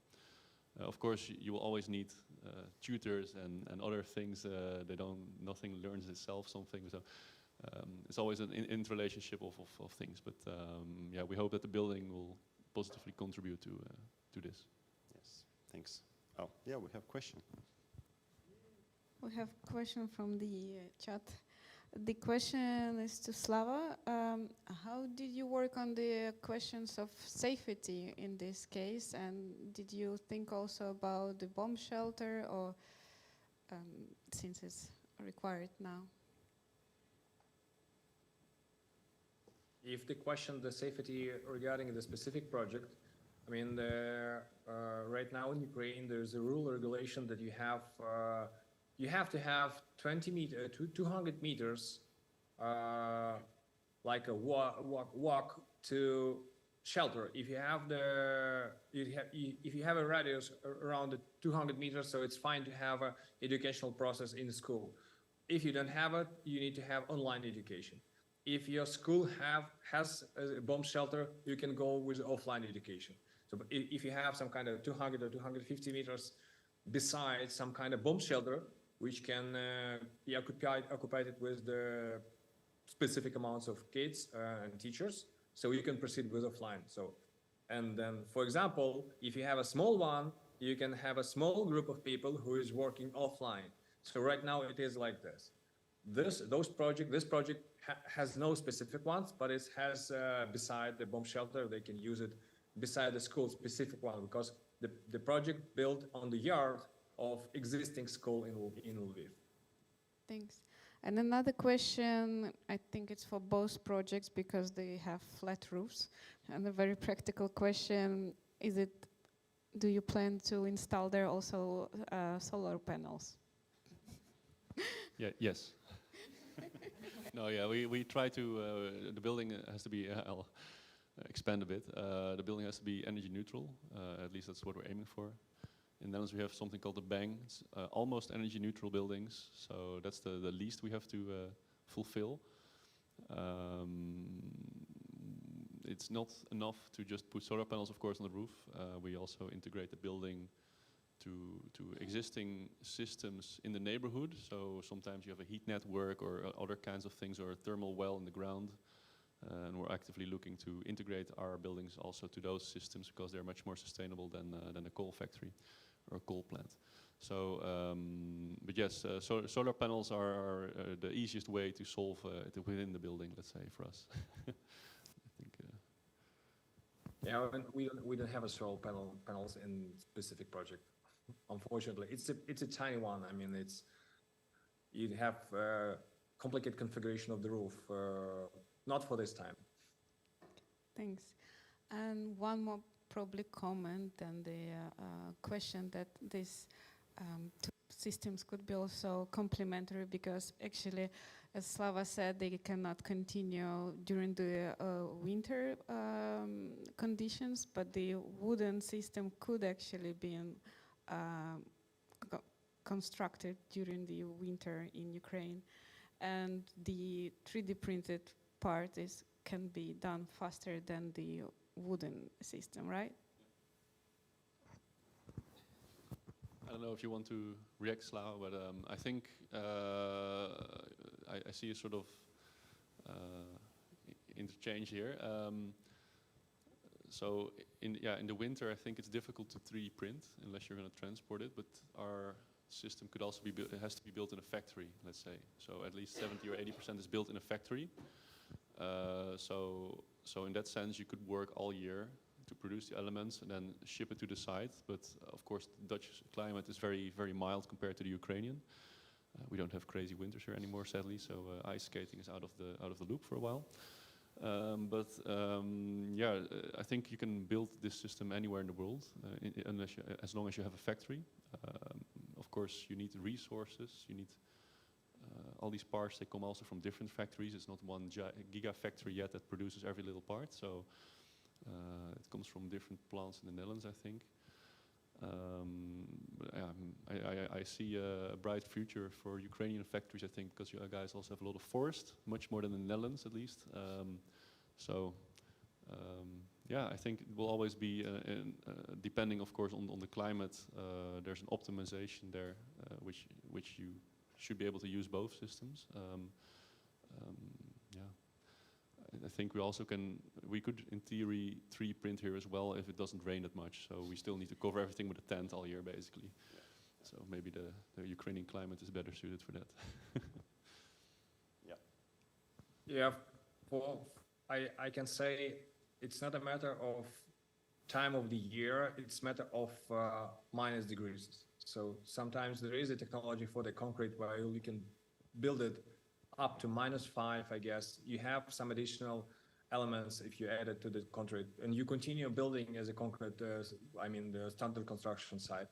Speaker 3: Of course, you will always need tutors and other things. Nothing learns itself. Something. So it's always an interrelationship of things. But yeah, we hope that the building will positively contribute to this.
Speaker 2: Yes, thanks. Oh, yeah, we have a question.
Speaker 6: We have a question from the chat. The question is to Slava. How did you work on the questions of safety in this case? And did you think also about the bomb shelter, or since it's required now?
Speaker 5: If the question, the safety regarding the specific project, I mean, right now in Ukraine, there's a rule regulation that you have to have 200 meters, like a walk to shelter. If you have if you have a radius around the 200 meters, so it's fine to have an educational process in school. If you don't have it, you need to have online education. If your school has a bomb shelter, you can go with offline education. So if you have some kind of 200 or 250 meters beside some kind of bomb shelter, which can be occupied with the specific amounts of kids and teachers, so you can proceed with offline. So, and then, for example, if you have a small one, you can have a small group of people who is working offline. So right now it is like this. This project has no specific ones, but it has beside the bomb shelter, they can use it beside the school specific one, because the project built on the yard of existing school in Lviv.
Speaker 6: Thanks. And another question, I think it's for both projects because they have flat roofs. And a very practical question, do you plan to install there also solar panels?
Speaker 3: Yeah, yes. No, yeah, we try to, the building has to be, I'll expand a bit. The building has to be energy neutral, at least that's what we're aiming for. In the Netherlands we have something called the BANG, it's, almost energy neutral buildings, so that's the least we have to fulfill. It's not enough to just put solar panels, of course, on the roof. We also integrate the building to existing systems in the neighborhood. So sometimes you have a heat network or other kinds of things, or a thermal well in the ground. And we're actively looking to integrate our buildings also to those systems, because they're much more sustainable than a coal factory or a coal plant. So, but yes, solar panels are the easiest way to solve it within the building, let's say, for us. I think.
Speaker 5: Yeah, we don't have a solar panels in specific project. Unfortunately, it's a tiny one. I mean, you have complicated configuration of the roof. Not for this time.
Speaker 6: Thanks. And one more probably comment and the question that these two systems could be also complementary, because actually, as Slava said, they cannot continue during the winter conditions, but the wooden system could actually be constructed during the winter in Ukraine, and the 3D printed part can be done faster than the wooden system, right?
Speaker 3: I don't know if you want to react, Slava, but I think I see a sort of interchange here. So in the winter, I think it's difficult to 3D print unless you're going to transport it. But our system could also be built. It has to be built in a factory, let's say. So at least 70 or 80% is built in a factory. So in that sense, you could work all year to produce the elements and then ship it to the site. But of course, the Dutch climate is very, very mild compared to the Ukrainian. We don't have crazy winters here anymore, sadly. So ice skating is out of the loop for a while. Yeah, I think you can build this system anywhere in the world, as long as you have a factory. Of course, you need resources. You need all these parts. They come also from different factories. It's not one gigafactory yet that produces every little part. So it comes from different plants in the Netherlands, I think. I see a bright future for Ukrainian factories, I think, because you guys also have a lot of forest, much more than in the Netherlands at least. Yeah, I think it will always be, depending of course on the climate, there's an optimization there, which you should be able to use both systems. Yeah. I think we could in theory 3D print here as well if it doesn't rain that much. So we still need to cover everything with a tent all year basically. Yeah. So maybe the Ukrainian climate is better suited for that.
Speaker 2: Yeah.
Speaker 5: Yeah, I can say it's not a matter of time of the year, it's a matter of minus degrees. So sometimes there is a technology for the concrete where you can build it up to -5, I guess. You have some additional elements if you add it to the concrete, and you continue building as a concrete, the standard construction site.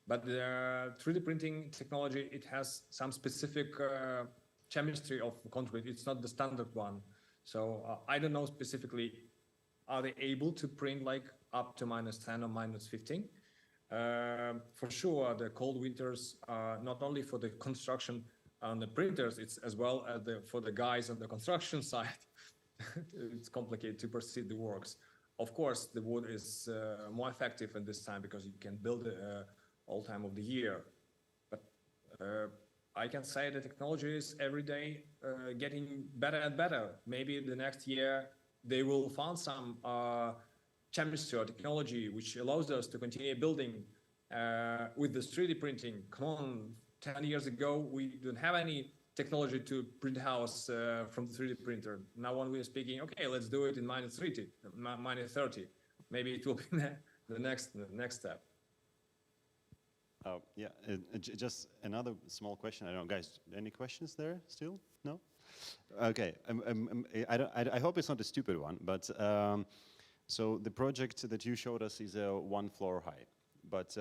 Speaker 5: But the 3D printing technology, it has some specific chemistry of concrete. It's not the standard one. So I don't know specifically, are they able to print like up to -10 or -15? For sure, the cold winters are not only for the construction on the printers, it's as well as for the guys on the construction site. It's complicated to proceed the works. Of course, the wood is more effective in this time because you can build it all time of the year. But I can say the technology is every day getting better and better. Maybe the next year they will find some chemistry or technology which allows us to continue building with the 3D printing. Come on, 10 years ago, we didn't have any technology to print house from the 3D printer. Now when we're speaking, okay, let's do it in -30. Maybe it will be the next step.
Speaker 2: Yeah, just another small question. I don't know, guys, any questions there still? No? Okay, I hope it's not a stupid one, but so the project that you showed us is 1 floor high. But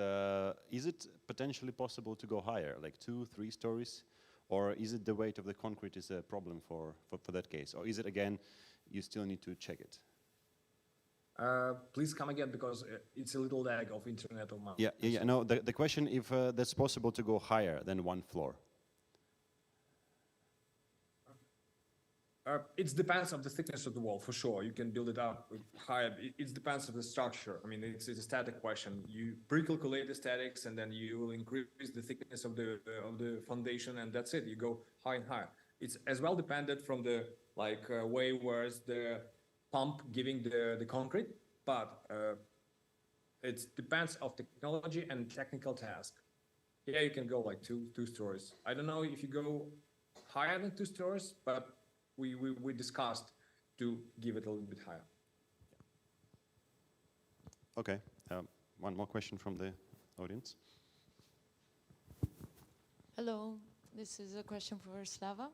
Speaker 2: is it potentially possible to go higher, like 2, 3 stories? Or is it the weight of the concrete is a problem for that case? Or is it, again, you still need to check it?
Speaker 5: Please come again, because it's a little lag of internet on my.
Speaker 2: Yeah. No, the question if that's possible to go higher than 1 floor.
Speaker 5: It depends on the thickness of the wall, for sure. You can build it up higher. It depends on the structure. I mean, it's a static question. You pre-calculate the statics, and then you will increase the thickness of the foundation, and that's it. You go higher and higher. It's as well dependent from the way where's the pump giving the concrete, but it depends of technology and technical task. Yeah, you can go like two stories. I don't know if you go higher than 2 stories, but we discussed to give it a little bit higher.
Speaker 2: Okay, one more question from the audience.
Speaker 8: Hello, this is a question for Slava.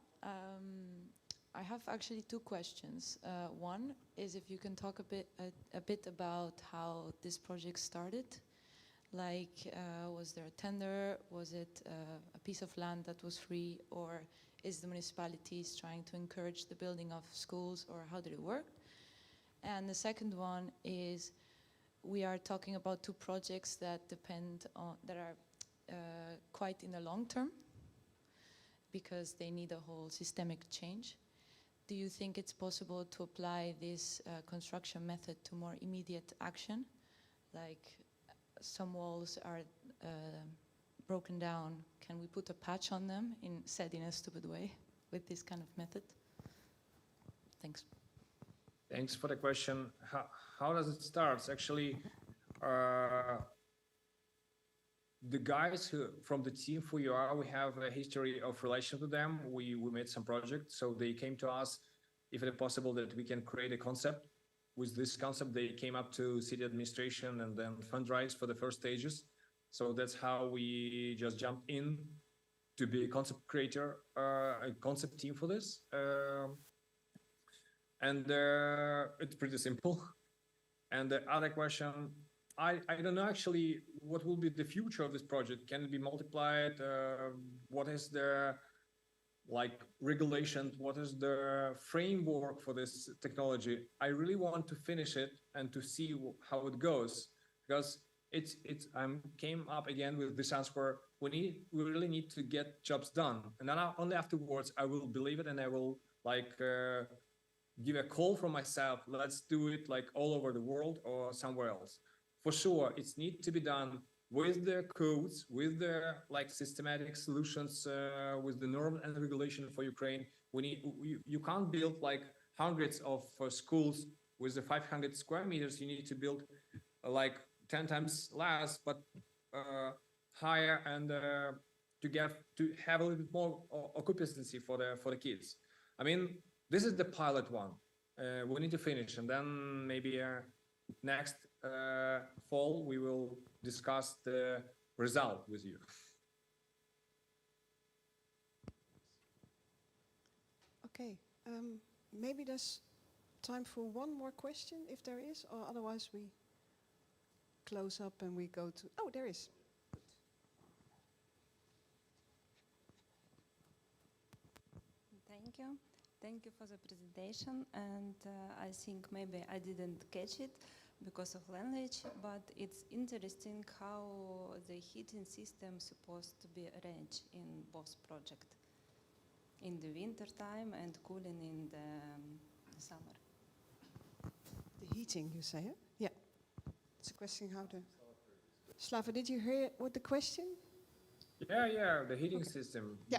Speaker 8: I have actually 2 questions. One is if you can talk a bit about how this project started. Like, was there a tender? Was it a piece of land that was free? Or is the municipalities trying to encourage the building of schools, or how did it work? And the second one is, we are talking about 2 projects that are quite in the long term, because they need a whole systemic change. Do you think it's possible to apply this construction method to more immediate action? Like, some walls are broken down. Can we put a patch on them, said in a stupid way, with this kind of method? Thanks.
Speaker 5: Thanks for the question. How does it start? Actually, the guys from the team for UR, we have a history of relation to them. We made some projects, so they came to us if it's possible that we can create a concept. With this concept, they came up to city administration and then fundraise for the first stages. So that's how we just jumped in to be a concept creator, a concept team for this. And it's pretty simple. And the other question, I don't know actually what will be the future of this project. Can it be multiplied? What is the like regulation? What is the framework for this technology? I really want to finish it and to see how it goes, because it's came up again with this answer. We really need to get jobs done, and then only afterwards I will believe it, and I will like give a call from myself. Let's do it like all over the world or somewhere else. For sure, it needs to be done with the codes, with the like systematic solutions, with the norm and regulation for Ukraine. You can't build like hundreds of schools with the 500 square meters. You need to build like 10 times less, but higher, and to have a little bit more occupancy for the kids. I mean, this is the pilot one. We need to finish, and then maybe next fall we will discuss the result with you.
Speaker 1: Okay, maybe there's time for one more question, if there is, or otherwise we close up and we go to... Oh, there is.
Speaker 9: Thank you. Thank you for the presentation, and I think maybe I didn't catch it because of language, but it's interesting how the heating system is supposed to be arranged in both projects, in the winter time and cooling in the summer.
Speaker 1: The heating, you say, huh? Yeah. It's a question how to... Slava, did you hear what the question?
Speaker 5: Yeah, the heating system.
Speaker 1: Yeah.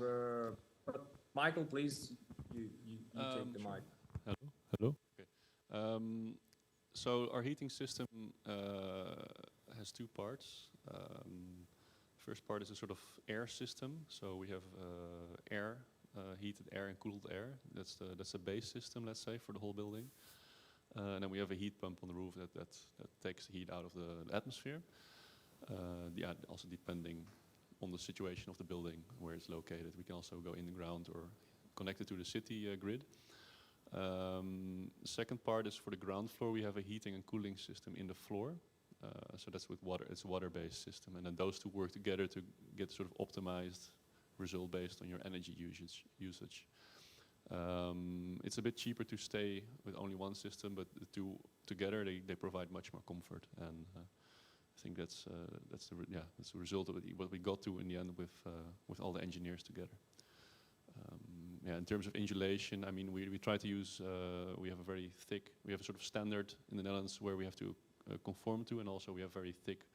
Speaker 5: But Michael, please, you take the mic.
Speaker 3: Hello. Okay. So our heating system has two parts. First part is a sort of air system. So we have air, heated air and cooled air. That's the base system, let's say, for the whole building. And then we have a heat pump on the roof that takes the heat out of the atmosphere. Also depending on the situation of the building, where it's located. We can also go in the ground or connect it to the city grid. Second part is for the ground floor. We have a heating and cooling system in the floor. So that's with water. It's a water-based system. And then those two work together to get sort of optimized result based on your energy usage. It's a bit cheaper to stay with only one system, but the two together, they provide much more comfort. And I think that's the result of what we got to in the end with all the engineers together. In terms of insulation, I mean, we try to use. We have a sort of standard in the Netherlands where we have to conform to, and also we have very thick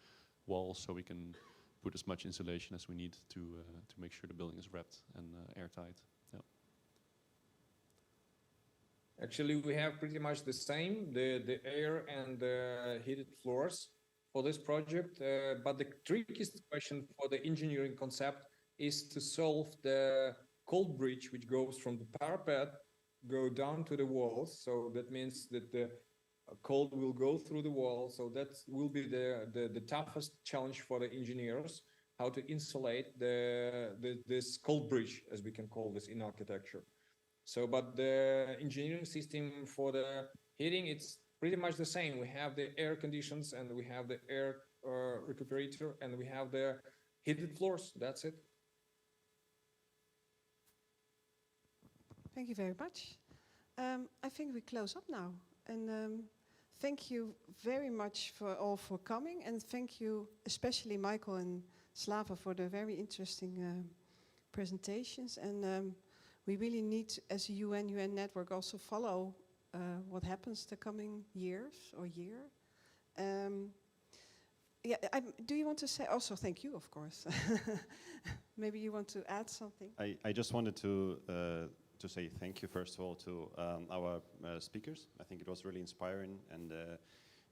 Speaker 3: walls, so we can put as much insulation as we need to make sure the building is wrapped and airtight. Yeah.
Speaker 5: Actually, we have pretty much the same, the air and the heated floors for this project. But the trickiest question for the engineering concept is to solve the cold bridge, which goes from the parapet, go down to the walls. So that means that the cold will go through the wall. So that will be the toughest challenge for the engineers, how to insulate this cold bridge, as we can call this in architecture. So, but the engineering system for the heating, it's pretty much the same. We have the air conditions, and we have the air recuperator, and we have the heated floors. That's it.
Speaker 1: Thank you very much. I think we close up now. And thank you very much for coming. And thank you especially Michael and Slava for the very interesting presentations. And we really need, as a UN network, also follow what happens the coming years or year. Do you want to say, also thank you, of course. Maybe you want to add something?
Speaker 2: I just wanted to say thank you, first of all, to our speakers. I think it was really inspiring and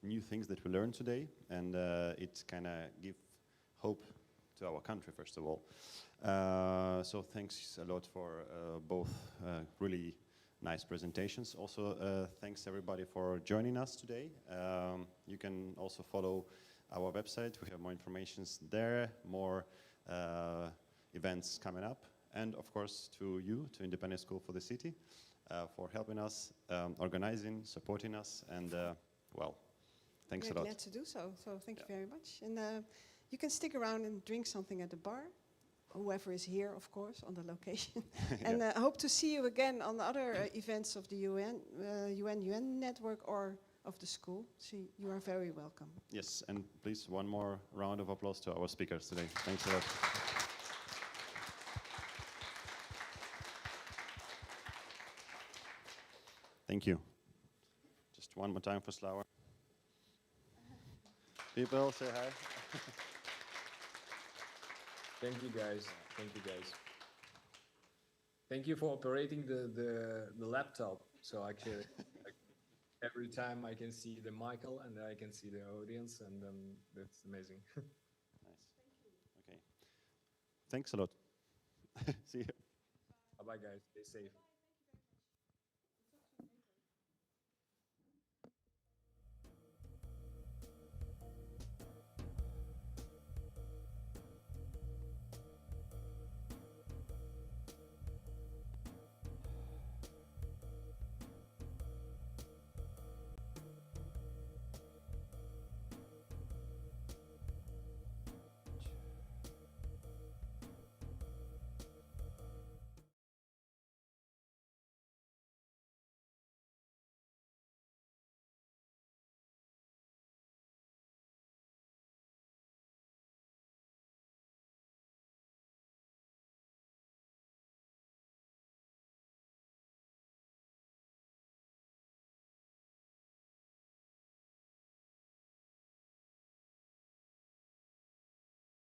Speaker 2: new things that we learned today. And it kind of give hope to our country, first of all. So thanks a lot for both really nice presentations. Also, thanks everybody for joining us today. You can also follow our website. We have more information there, more events coming up. And of course, to you, to Independent School for the City. for helping us, organizing, supporting us, and well, thanks a
Speaker 1: We're
Speaker 2: lot.
Speaker 1: glad to do so. So thank you very much. And you can stick around and drink something at the bar. Whoever is here, of course, on the location. And I hope to see you again on other events of the UN network or of the school. So you are very welcome.
Speaker 2: Yes, and please, one more round of applause to our speakers today. Thanks a lot. Thank you. Just one more time for Slava. People, say hi.
Speaker 5: Thank you, guys. Thank you, guys. Thank you for operating the laptop. So actually, like, every time I can see the Michael and I can see the audience, and that's amazing.
Speaker 2: Nice. Okay. Thanks a lot. See you.
Speaker 5: Bye, guys. Stay safe.